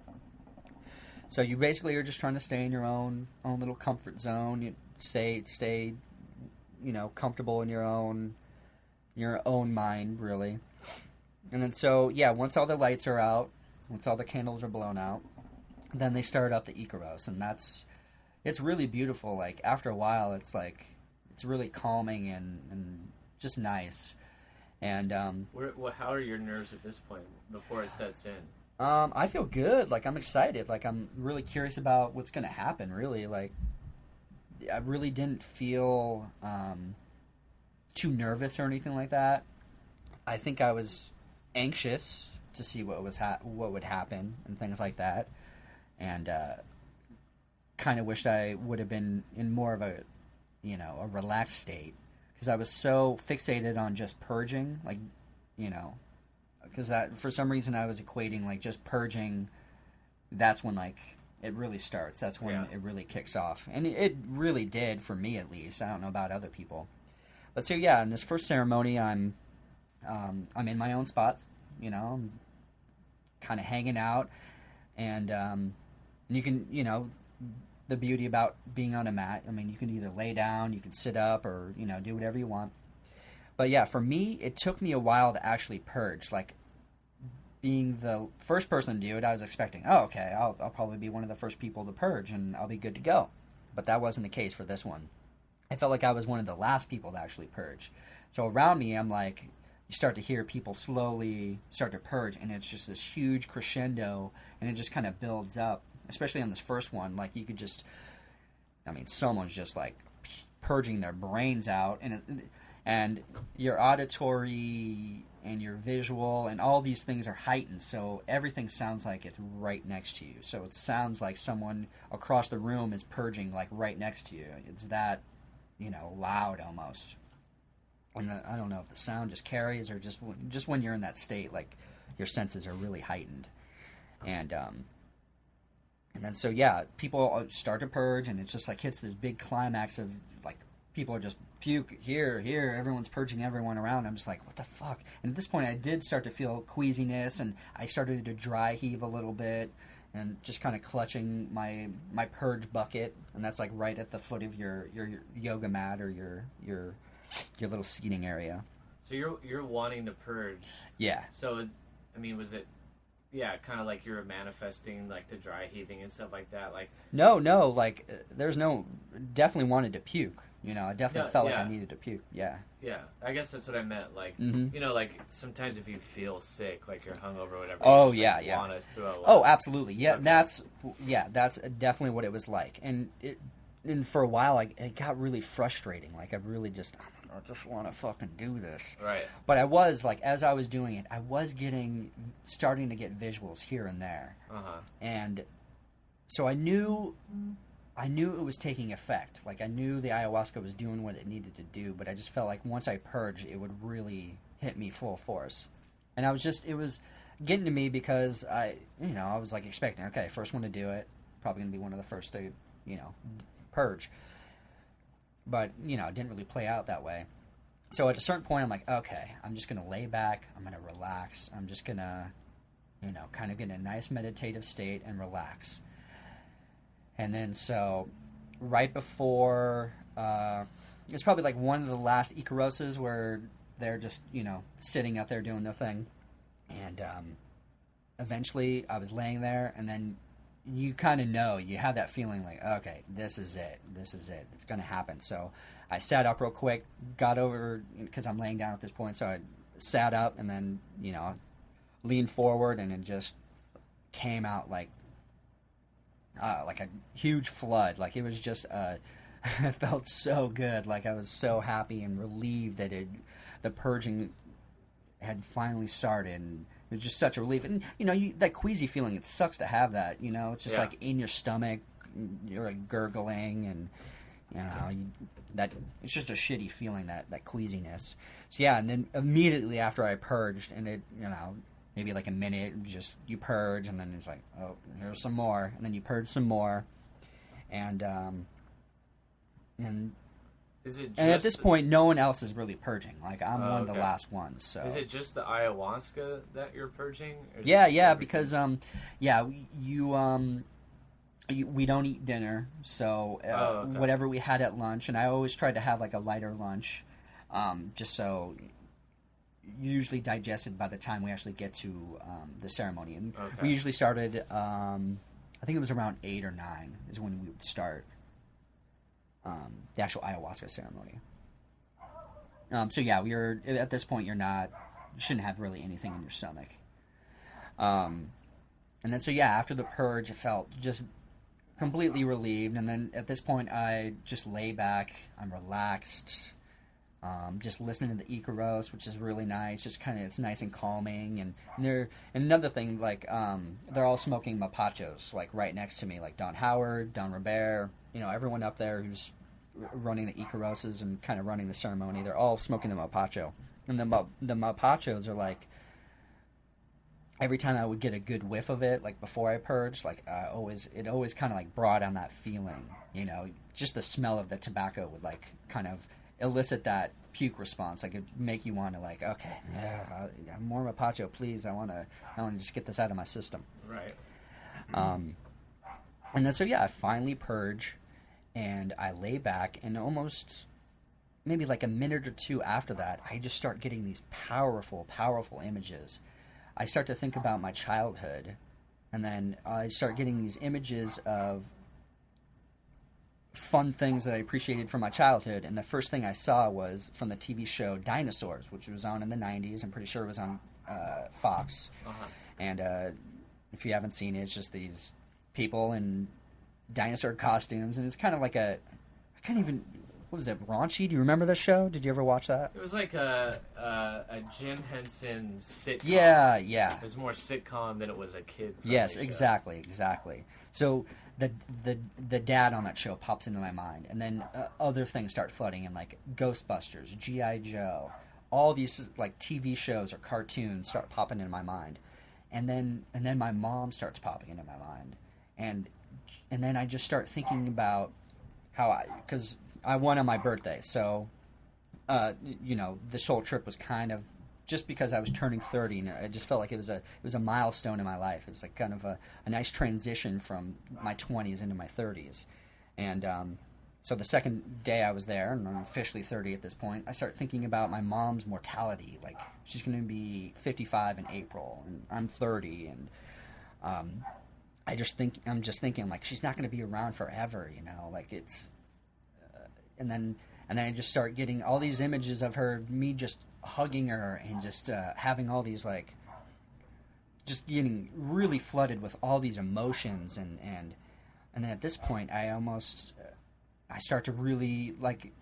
So you basically are just trying to stay in your own little comfort zone. You stay, comfortable in your own mind, really. And then once all the lights are out, once all the candles are blown out, then they start up the Icaros, and it's really beautiful. Like, after a while, it's really calming and just nice. And how are your nerves at this point before it sets in? I feel good. Like, I'm excited. Like, I'm really curious about what's going to happen, really. Like, I really didn't feel too nervous or anything like that. I think I was anxious to see what would happen and things like that, and kind of wished I would have been in more of a relaxed state, because I was so fixated on just purging, like, because that, for some reason, I was equating like just purging. That's when like it really starts. That's when it really kicks off, and it really did for me, at least. I don't know about other people. But so in this first ceremony, I'm in my own spot, I'm kind of hanging out, and you can, the beauty about being on a mat, I mean, you can either lay down, you can sit up, or, do whatever you want. But for me, it took me a while to actually purge. Like, being the first person to do it, I was expecting, I'll probably be one of the first people to purge, and I'll be good to go. But that wasn't the case for this one. I felt like I was one of the last people to actually purge. So around me, I'm like, you start to hear people slowly start to purge, and it's just this huge crescendo, and it just kind of builds up, especially on this first one. Like, you could just, someone's just like purging their brains out, and your auditory and your visual and all these things are heightened, so everything sounds like it's right next to you. So it sounds like someone across the room is purging, like, right next to you. It's that, loud almost. And I don't know if the sound just carries, or just when you're in that state, like, your senses are really heightened. And then people start to purge, and it's just like hits this big climax of like people are just puke here, everyone's purging everyone around. I'm just like, what the fuck? And at this point, I did start to feel queasiness, and I started to dry heave a little bit, and just kind of clutching my purge bucket, and that's like right at the foot of your yoga mat or your little seating area. So you're wanting to purge. Yeah. So, was it? Yeah, kind of like you were manifesting, like, the dry heaving and stuff like that. Like, no, like, there's no, definitely wanted to puke. I definitely felt like I needed to puke. Yeah. Yeah, I guess that's what I meant. Like, like, sometimes if you feel sick, like you're hungover or whatever. Oh, you just, want to throw up. Oh, absolutely. Yeah, okay. That's definitely what it was like. And for a while, it got really frustrating. Like, I just want to fucking do this. Right. But I was, like, as I was doing it, I was starting to get visuals here and there. Uh-huh. And so I knew it was taking effect. Like, I knew the ayahuasca was doing what it needed to do, but I just felt like once I purged, it would really hit me full force. And it was getting to me because I was like expecting, okay, first one to do it, probably going to be one of the first to, purge. But, it didn't really play out that way. So at a certain point, I'm like, okay, I'm just going to lay back. I'm going to relax. I'm just going to, kind of get in a nice meditative state and relax. And then so right before, it's probably like one of the last Icaroses where they're just, sitting out there doing their thing. And eventually I was laying there, and then you kind of you have that feeling like, okay, this is it. It's going to happen. So I sat up real quick, got over, because I'm laying down at this point, so I sat up and then, leaned forward, and it just came out like a huge flood. Like it was just, it felt so good. Like I was so happy and relieved that the purging had finally started, and it was just such a relief. And that queasy feeling, it sucks to have that. It's just like in your stomach, you're like gurgling, and that it's just a shitty feeling, that queasiness. So yeah, and then immediately after I purged, and it maybe like a minute, just you purge, and then it's like, oh, here's some more, and then you purge some more, and is it just, and at this point, no one else is really purging. Like I'm one of the okay. last ones. So is it just the ayahuasca that you're purging? Or yeah, because we don't eat dinner, so okay. whatever we had at lunch, and I always tried to have like a lighter lunch, just so you usually digested by the time we actually get to the ceremony. And we usually started, I think it was around 8 or 9 is when we would start the actual ayahuasca ceremony. So yeah, we're at this point. You shouldn't have really anything in your stomach. And then so yeah, after the purge, I felt just completely relieved. And then at this point, I just lay back. I'm relaxed. Just listening to the Icaros, which is really nice. Just kind of, it's nice and calming. And another thing, like they're all smoking mapachos, like right next to me, like Don Howard, Don Robert, everyone up there who's running the Icaroses and kind of running the ceremony. They're all smoking the mapacho, and the mapachos are like, every time I would get a good whiff of it, like before I purged, like it always kind of like brought on that feeling, just the smell of the tobacco would like kind of elicit that puke response. Like it'd make you want to like, okay, yeah, more mapacho, please. I want to just get this out of my system. Right. And then so yeah, I finally purge, and I lay back, and almost maybe like a minute or two after that, I just start getting these powerful images. I start to think about my childhood, and then I start getting these images of fun things that I appreciated from my childhood. And the first thing I saw was from the TV show Dinosaurs, which was on in the 90s. I'm pretty sure it was on Fox. Uh-huh. And if you haven't seen it, it's just these people in dinosaur costumes, and it's kind of like what was it, raunchy? Do you remember this show? Did you ever watch that? It was like a Jim Henson sitcom. Yeah. It was more sitcom than it was a kid. Yes, show. exactly. So the dad on that show pops into my mind, and then other things start flooding in, like Ghostbusters, G.I. Joe, all these like TV shows or cartoons start popping into my mind, and then my mom starts popping into my mind, and then I just start thinking about how because I won on my birthday, so this whole trip was kind of just because I was turning 30, and I just felt like it was a milestone in my life. It was like kind of a nice transition from my 20s into my 30s, and so the second day I was there, and I'm officially 30 at this point, I start thinking about my mom's mortality. Like she's going to be 55 in April, and I'm 30, and I'm just thinking like she's not going to be around forever, like it's. And then I just start getting all these images of her, me just hugging her, and just having all these like, just getting really flooded with all these emotions, and then at this point I start to really like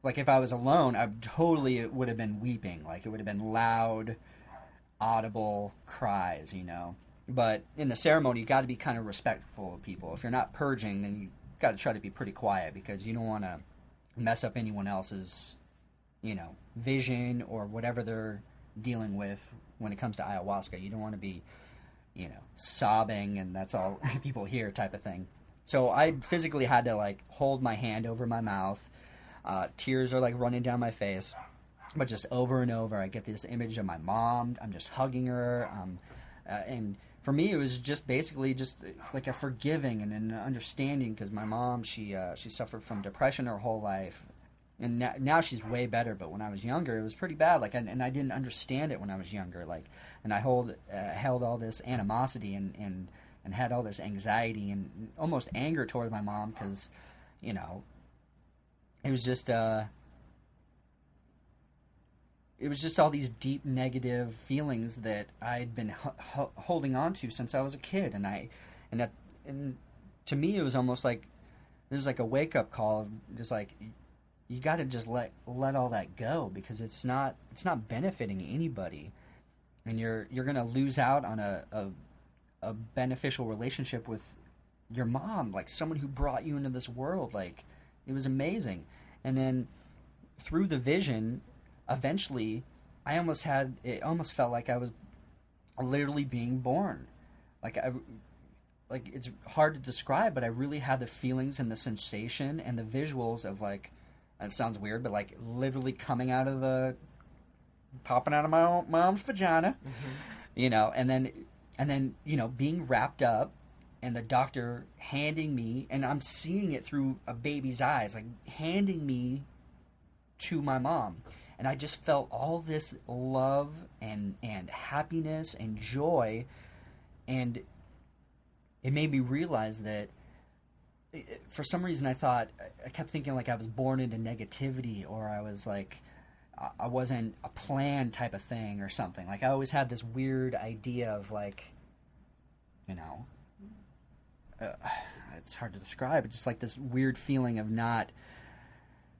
if I was alone, I totally would have been weeping, like it would have been loud, audible cries, But in the ceremony, you got to be kind of respectful of people. If you're not purging, then you got to try to be pretty quiet, because you don't want to mess up anyone else's, vision or whatever they're dealing with when it comes to ayahuasca. You don't want to be, sobbing, and that's all people hear type of thing. So I physically had to like hold my hand over my mouth. Tears are like running down my face, but just over and over, I get this image of my mom. I'm just hugging her, and for me, it was just basically just like a forgiving and an understanding, because my mom, she suffered from depression her whole life, and now she's way better. But when I was younger, it was pretty bad. Like, and I didn't understand it when I was younger. Like, and I held all this animosity and had all this anxiety and almost anger toward my mom, because, it was just all these deep negative feelings that I'd been holding on to since I was a kid, and to me it was almost like it was like a wake up call of just like, you got to just let all that go, because it's not benefiting anybody, and you're gonna lose out on a beneficial relationship with your mom, like someone who brought you into this world. Like, it was amazing. And then through the vision, eventually it almost felt like I was literally being born. Like it's hard to describe, but I really had the feelings and the sensation and the visuals of, like, it sounds weird, but like literally popping out of my mom's vagina, and then being wrapped up, and the doctor handing me, and I'm seeing it through a baby's eyes, like handing me to my mom. And I just felt all this love and happiness and joy, and it made me realize that for some reason I kept thinking like I was born into negativity, or I was like, I wasn't a planned type of thing or something. Like, I always had this weird idea of like, it's hard to describe. It's just like this weird feeling of not,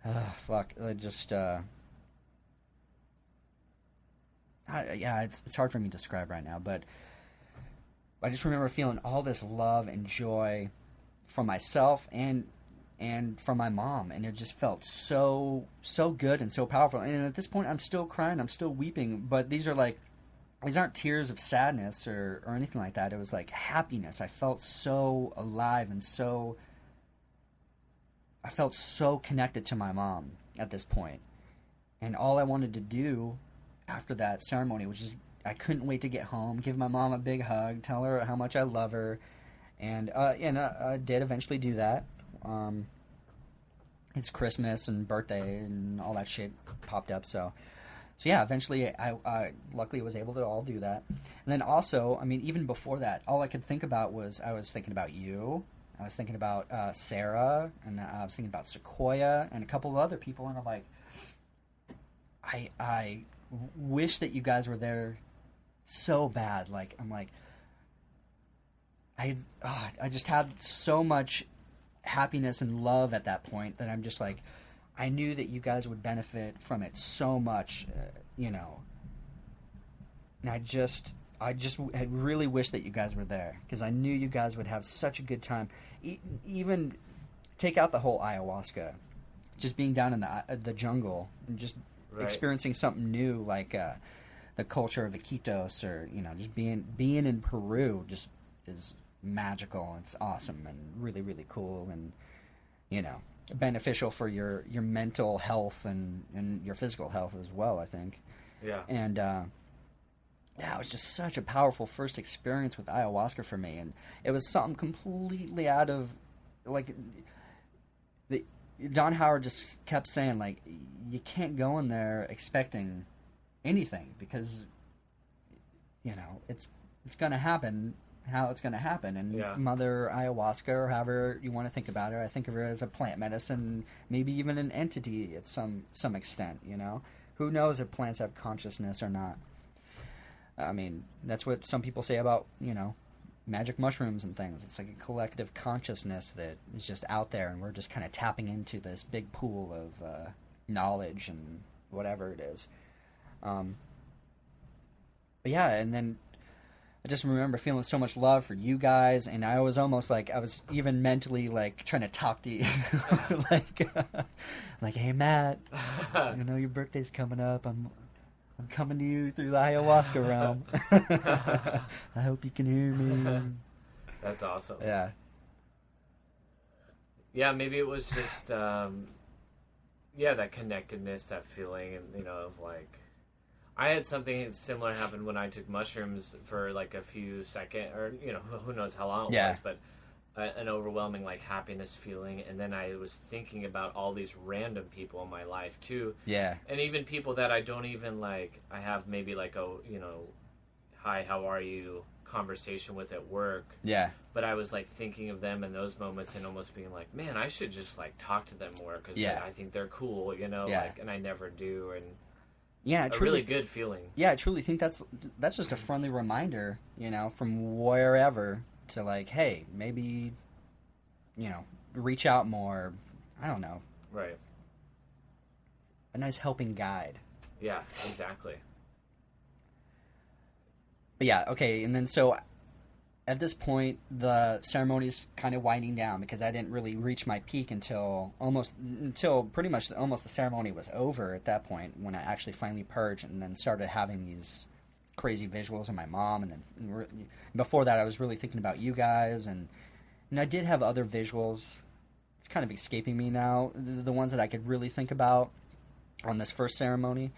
it's hard for me to describe right now, but I just remember feeling all this love and joy from myself and from my mom, and it just felt so good and so powerful. And at this point, I'm still crying, I'm still weeping, but these aren't tears of sadness or anything like that. It was like happiness. I felt so alive, and I felt so connected to my mom at this point. And all I wanted to do after that ceremony was just, I couldn't wait to get home, give my mom a big hug, tell her how much I love her, and I did eventually do that. It's Christmas and birthday and all that shit popped up, so yeah, eventually I luckily was able to all do that. And then also, I mean, even before that, all I could think about was, I was thinking about you, I was thinking about Sarah, and I was thinking about Sequoia and a couple of other people, and I'm like, I wish that you guys were there so bad. Like, I'm like, I just had so much happiness and love at that point that I'm just like, I knew that you guys would benefit from it so much, and I really wish that you guys were there, because I knew you guys would have such a good time. Even take out the whole ayahuasca, just being down in the jungle and just experiencing something new, like the culture of Iquitos, or just being in Peru just is magical. It's awesome and really, really cool, and beneficial for your mental health and your physical health as well, I think. Yeah. And it was just such a powerful first experience with ayahuasca for me, and it was something completely out of, like, Don Howard just kept saying, like, you can't go in there expecting anything, because it's going to happen how it's going to happen. And Mother Ayahuasca, or however you want to think about it, I think of her as a plant medicine, maybe even an entity at some extent. Who knows if plants have consciousness or not? I mean, that's what some people say about magic mushrooms and things. It's like a collective consciousness that is just out there, and we're just kind of tapping into this big pool of knowledge and whatever it is. But yeah, and then I just remember feeling so much love for you guys, and I was almost like, I was even mentally like trying to talk to you, like, hey Matt, your birthday's coming up. I'm coming to you through the ayahuasca realm. I hope you can hear me. That's awesome. Yeah. Yeah, maybe it was just, that connectedness, that feeling, and, of like, I had something similar happen when I took mushrooms for like a few seconds, or, who knows how long it was, but an overwhelming like happiness feeling. And then I was thinking about all these random people in my life too. Yeah. And even people that I don't even like, I have maybe like a, hi, how are you conversation with at work. Yeah. But I was like thinking of them in those moments and almost being like, man, I should just like talk to them more because I think they're cool, like, and I never do. And yeah, a really good feeling. Yeah, I truly think that's just a friendly reminder, from wherever to like, hey, maybe, reach out more. I don't know. Right. A nice helping guide. Yeah, exactly. But yeah, okay, and then so at this point, the ceremony's kind of winding down because I didn't really reach my peak until pretty much almost the ceremony was over at that point when I actually finally purged and then started having these crazy visuals of my mom. And then before that, I was really thinking about you guys, and I did have other visuals. It's kind of escaping me now. The ones that I could really think about on this first ceremony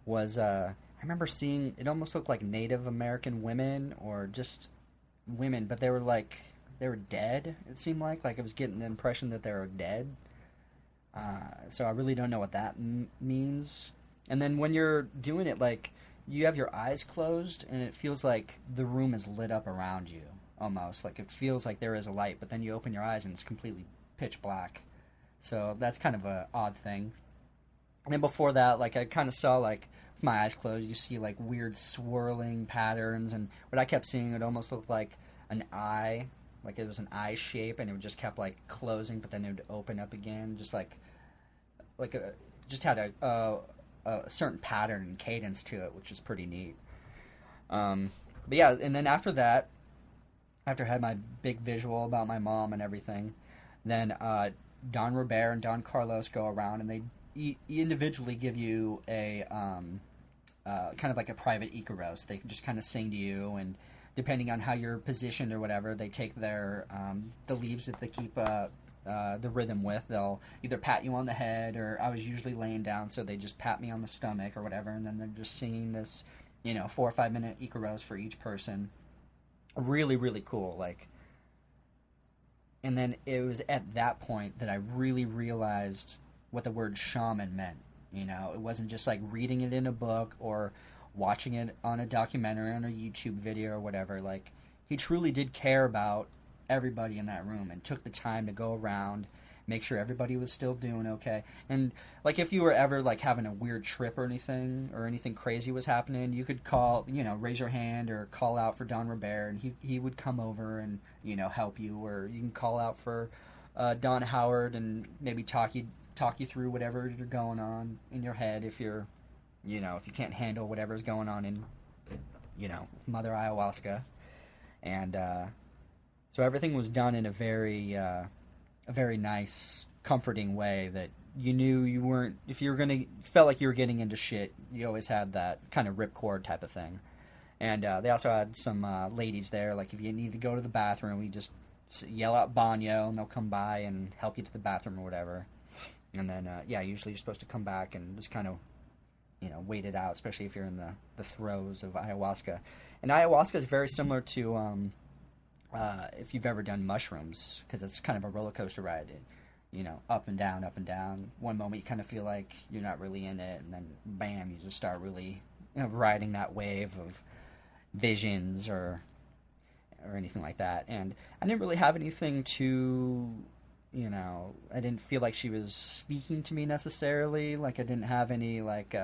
was I remember seeing, it almost looked like Native American women or just women, but they were dead, it seemed like I was getting the impression that they were dead. So I really don't know what that means. And then when you're doing it, like, you have your eyes closed and it feels like the room is lit up around you, almost like it feels like there is a light, but then you open your eyes and it's completely pitch black. So that's kind of a odd thing. And then before that, like, I kind of saw, like, with my eyes closed, you see, like, weird swirling patterns, and what I kept seeing, it almost looked like an eye, like it was an eye shape, and it just kept, like, closing, but then it would open up again, just just had a certain pattern and cadence to it, which is pretty neat. But yeah, and then after that, after I had my big visual about my mom and everything, then Don Robert and Don Carlos go around, and they individually give you a kind of like a private Icaros. They just kind of sing to you, and depending on how you're positioned or whatever, they take their the leaves that they keep the rhythm with. They'll either pat you on the head, or I was usually laying down, so they just pat me on the stomach or whatever, and then they're just singing this 4 or 5 minute Icaros for each person. Really, really cool. Like, and then it was at that point that I really realized what the word shaman meant. It wasn't just like reading it in a book or watching it on a documentary, on a YouTube video or whatever. Like, he truly did care about everybody in that room and took the time to go around, make sure everybody was still doing okay. And like, if you were ever like having a weird trip or anything crazy was happening, you could call, raise your hand or call out for Don Robert, and he would come over and help you. Or you can call out for Don Howard and maybe talk you through whatever you're going on in your head, if you're if you can't handle whatever's going on in Mother Ayahuasca. And so everything was done in a very nice, comforting way that you knew you weren't, if you felt like you were getting into shit, you always had that kind of ripcord type of thing. And they also had some ladies there, like if you need to go to the bathroom, you just yell out Banyo and they'll come by and help you to the bathroom or whatever. And then, usually you're supposed to come back and just kind of, wait it out, especially if you're in the throes of ayahuasca. And ayahuasca is very similar to, if you've ever done mushrooms, because it's kind of a roller coaster ride. Up and down, up and down. One moment you kind of feel like you're not really in it, and then bam, you just start really, riding that wave of visions or anything like that. And I didn't really have anything to... I didn't feel like she was speaking to me necessarily. Like, I didn't have any, like,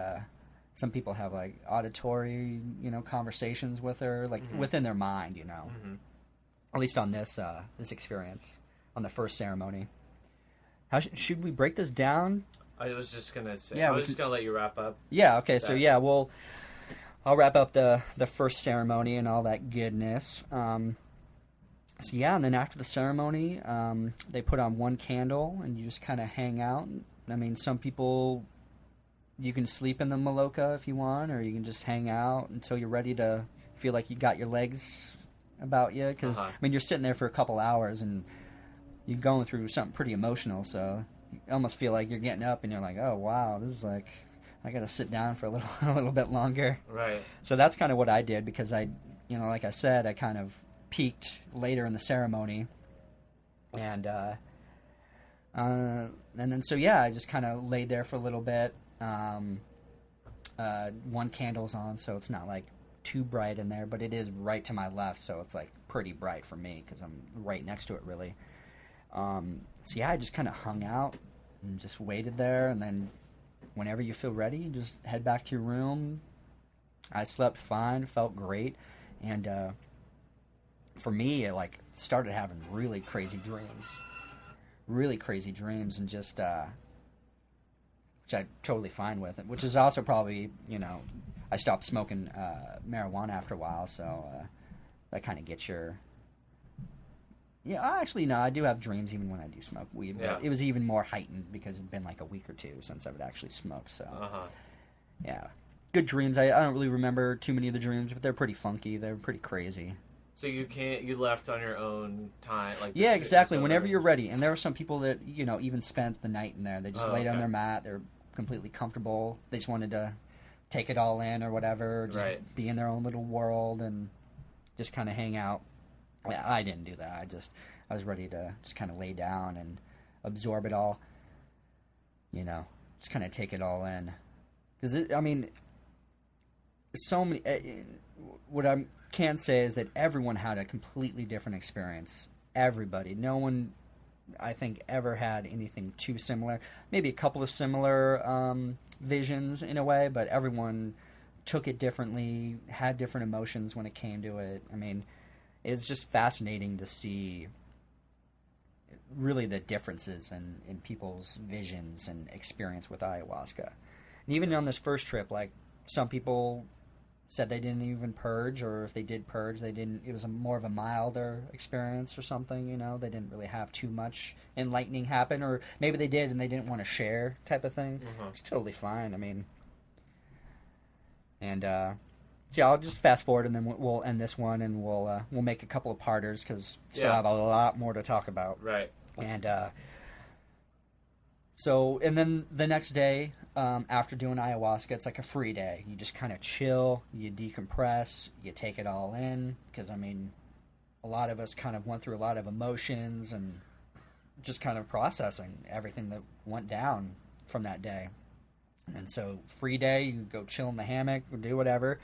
some people have, like, auditory, conversations with her, like, within their mind, Mm-hmm. At least on this experience, on the first ceremony. How should we break this down? I was just going to say, yeah, I was just going to let you wrap up. Yeah, okay, so yeah, I'll wrap up the first ceremony and all that goodness. So yeah, and then after the ceremony, they put on one candle, and you just kind of hang out. I mean, some people you can sleep in the Maloka if you want, or you can just hang out until you're ready to feel like you got your legs about you. Because, I mean, you're sitting there for a couple hours and you're going through something pretty emotional, so you almost feel like you're getting up and you're like, oh, wow, this is like, I got to sit down for a little bit longer. Right. So that's kind of what I did, because I, like I said, I kind of peaked later in the ceremony. And then, so yeah, I just kind of laid there for a little bit. One candle's on, so it's not like too bright in there, but it is right to my left, so it's like pretty bright for me because I'm right next to it, really. So yeah, I just kind of hung out and just waited there, and then whenever you feel ready, you just head back to your room. I slept fine, felt great, and for me, it like started having really crazy dreams, and just which I'm totally fine with, which is also probably, I stopped smoking marijuana after a while, so that kind of gets your... Yeah, actually, no, I do have dreams even when I do smoke weed, but it was even more heightened because it'd been like a week or two since I would actually smoke, so... Yeah. Good dreams. I don't really remember too many of the dreams, but they're pretty funky. They're pretty crazy. So you left on your own time? Yeah, exactly. Whenever you're ready. And there were some people that, even spent the night in there. They just laid on their mat. They're completely comfortable. They just wanted to take it all in or whatever. Just be in their own little world and just kind of hang out. Yeah, I didn't do that. I was ready to just kind of lay down and absorb it all. Just kind of take it all in. Because, so many... what I can say is that everyone had a completely different experience. Everybody. No one, I think, ever had anything too similar. Maybe a couple of similar visions in a way, but everyone took it differently, had different emotions when it came to it. It's just fascinating to see really the differences in people's visions and experience with ayahuasca. And even on this first trip, like, some people said they didn't even purge, or if they did purge, it was more of a milder experience or something, they didn't really have too much enlightening happen, or maybe they did and they didn't want to share type of thing. It's totally fine. So I'll just fast forward and then we'll end this one, and we'll make a couple of parters because still have a lot more to talk about. Right. And and then the next day, after doing ayahuasca, it's like a free day. You just kind of chill, you decompress, you take it all in, because, a lot of us kind of went through a lot of emotions and just kind of processing everything that went down from that day. And so, free day, you go chill in the hammock, or do whatever.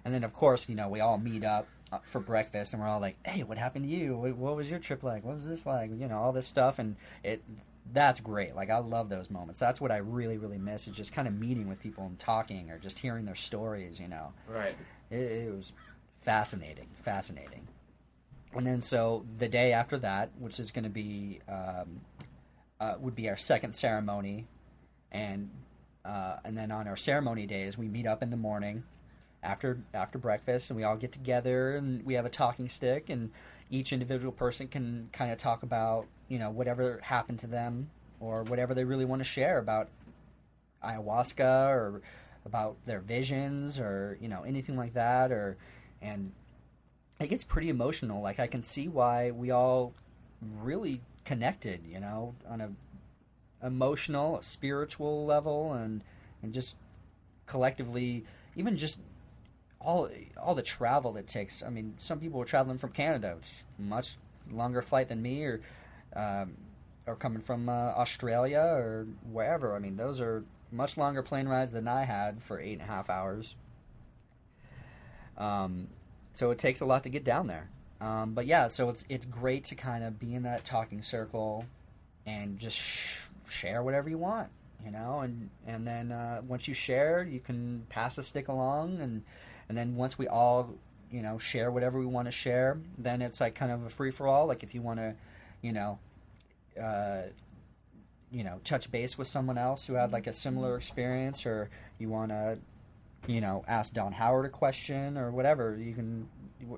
And then, of course, we all meet up for breakfast, and we're all like, hey, what happened to you? What was your trip like? What was this like? All this stuff, and that's great. Like, I love those moments. That's what I really, really miss, is just kind of meeting with people and talking, or just hearing their stories, Right. It was fascinating. And then, so, the day after that, which is going to be, would be our second ceremony, and then on our ceremony days, we meet up in the morning after breakfast, and we all get together, and we have a talking stick, and each individual person can kind of talk about, whatever happened to them, or whatever they really want to share about ayahuasca, or about their visions, or, anything like that, and it gets pretty emotional. Like, I can see why we all really connected, on a emotional, spiritual level, and just collectively, even just all the travel that takes. Some people were traveling from Canada, it's a much longer flight than me, or coming from Australia or wherever. Those are much longer plane rides than I had for 8.5 hours. So it takes a lot to get down there. But yeah, so it's great to kind of be in that talking circle and just share whatever you want, and then once you share, you can pass the stick along, and then once we all, share whatever we want to share, then it's like kind of a free-for-all. Like, if you want to, touch base with someone else who had like a similar experience, or you want to, ask Don Howard a question or whatever, you can.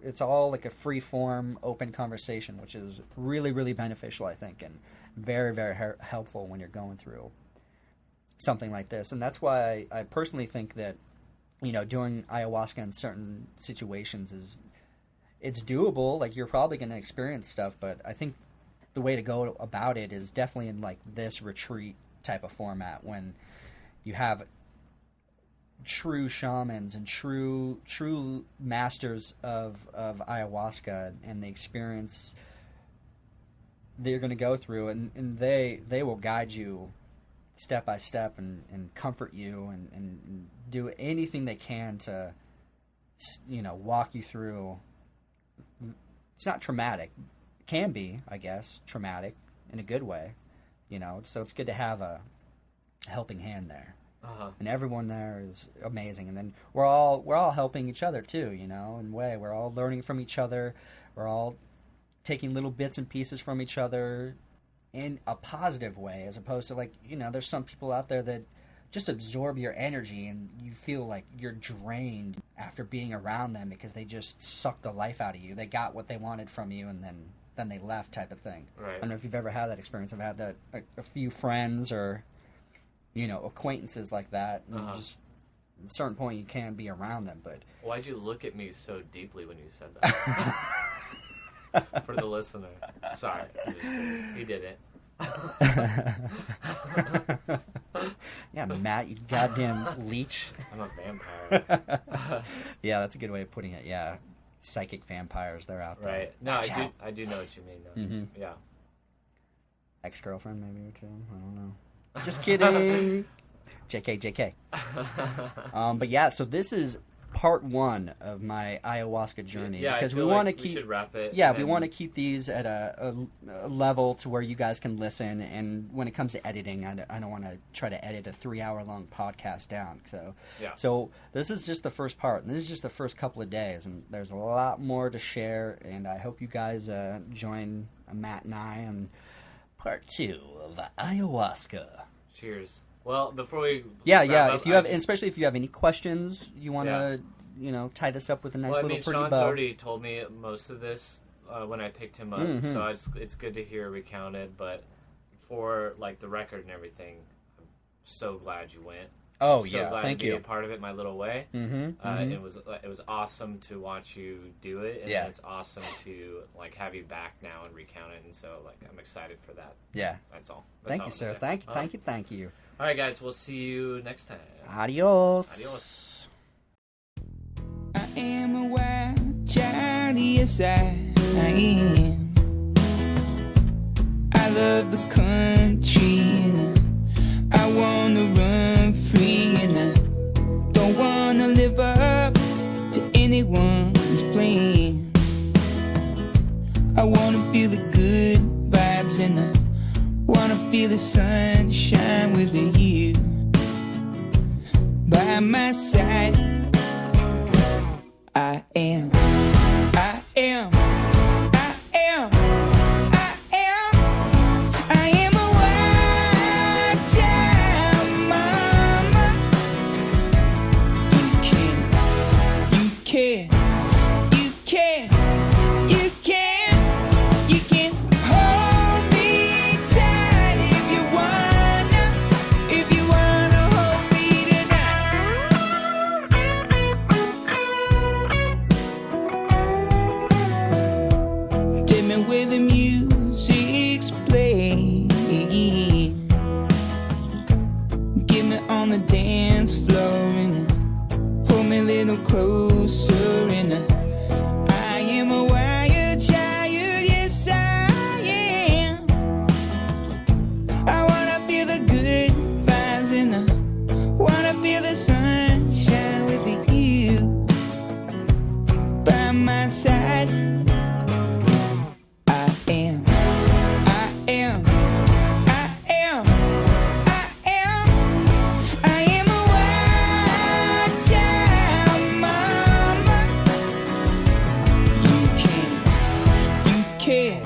It's all like a free-form, open conversation, which is really, really beneficial, I think, and very, very helpful when you're going through something like this. And that's why I personally think that, doing ayahuasca in certain situations it's doable. Like, you're probably going to experience stuff, but I think the way to go about it is definitely in like this retreat type of format, when you have true shamans and true masters of ayahuasca and the experience they're going to go through, and they will guide you step by step and comfort you and do anything they can to walk you through. It's not traumatic. It can be, I guess, traumatic in a good way, so it's good to have a helping hand there. And everyone there is amazing, and then we're all helping each other too, in a way. We're all learning from each other. We're all taking little bits and pieces from each other in a positive way, as opposed to like, there's some people out there that just absorb your energy and you feel like you're drained after being around them because they just suck the life out of you. They got what they wanted from you and then they left, type of thing. Right. I don't know if you've ever had that experience. I've had that a few friends or acquaintances like that, and just at a certain point you can't be around them. But why'd you look at me so deeply when you said that? For the listener, sorry, I'm just kidding. He did it. Yeah, Matt, you goddamn leech. I'm a vampire. Yeah, that's a good way of putting it. Yeah, psychic vampires, they're out there. Right. No, I do know what you mean, though. Mm-hmm. Yeah. Ex-girlfriend, maybe, or two. I don't know. Just kidding. JK. But yeah, so this is part 1 of my ayahuasca journey, yeah, because we want to we keep. should wrap it. Yeah, we want to keep these at a level to where you guys can listen. And when it comes to editing, I don't want to try to edit a 3-hour-long podcast down. So this is just the first part, and this is just the first couple of days, and there's a lot more to share. And I hope you guys join Matt and I on part 2 of ayahuasca. Cheers. Well, before we if you have, especially if you have any questions, you want to tie this up with a nice little pretty Sean's bow. already told me most of this when I picked him up, so it's good to hear recounted. But for like the record and everything, I'm so glad you went. Oh, so yeah, glad thank to you. be a part of it, my little way. It was awesome to watch you do it, and it's awesome to like have you back now and recount it. And so like I'm excited for that. Yeah, that's all. Thank you, sir. Thank you. All right, guys, we'll see you next time. Adios. I am a wild child, yes I am. I love the country and I wanna run free, and I don't wanna live up to anyone's plan. I wanna feel the good vibes and I wanna feel the sunshine with you by my side. I am a wild child, mama. You can hold me tight if you wanna hold me tonight. Take me where the music's playing. Get me on the dance floor and pull me a little closer, and I am a wild child, yes I am. I wanna feel the good vibes and I wanna feel the sunshine with you by my side. I am a wild child, mama. You can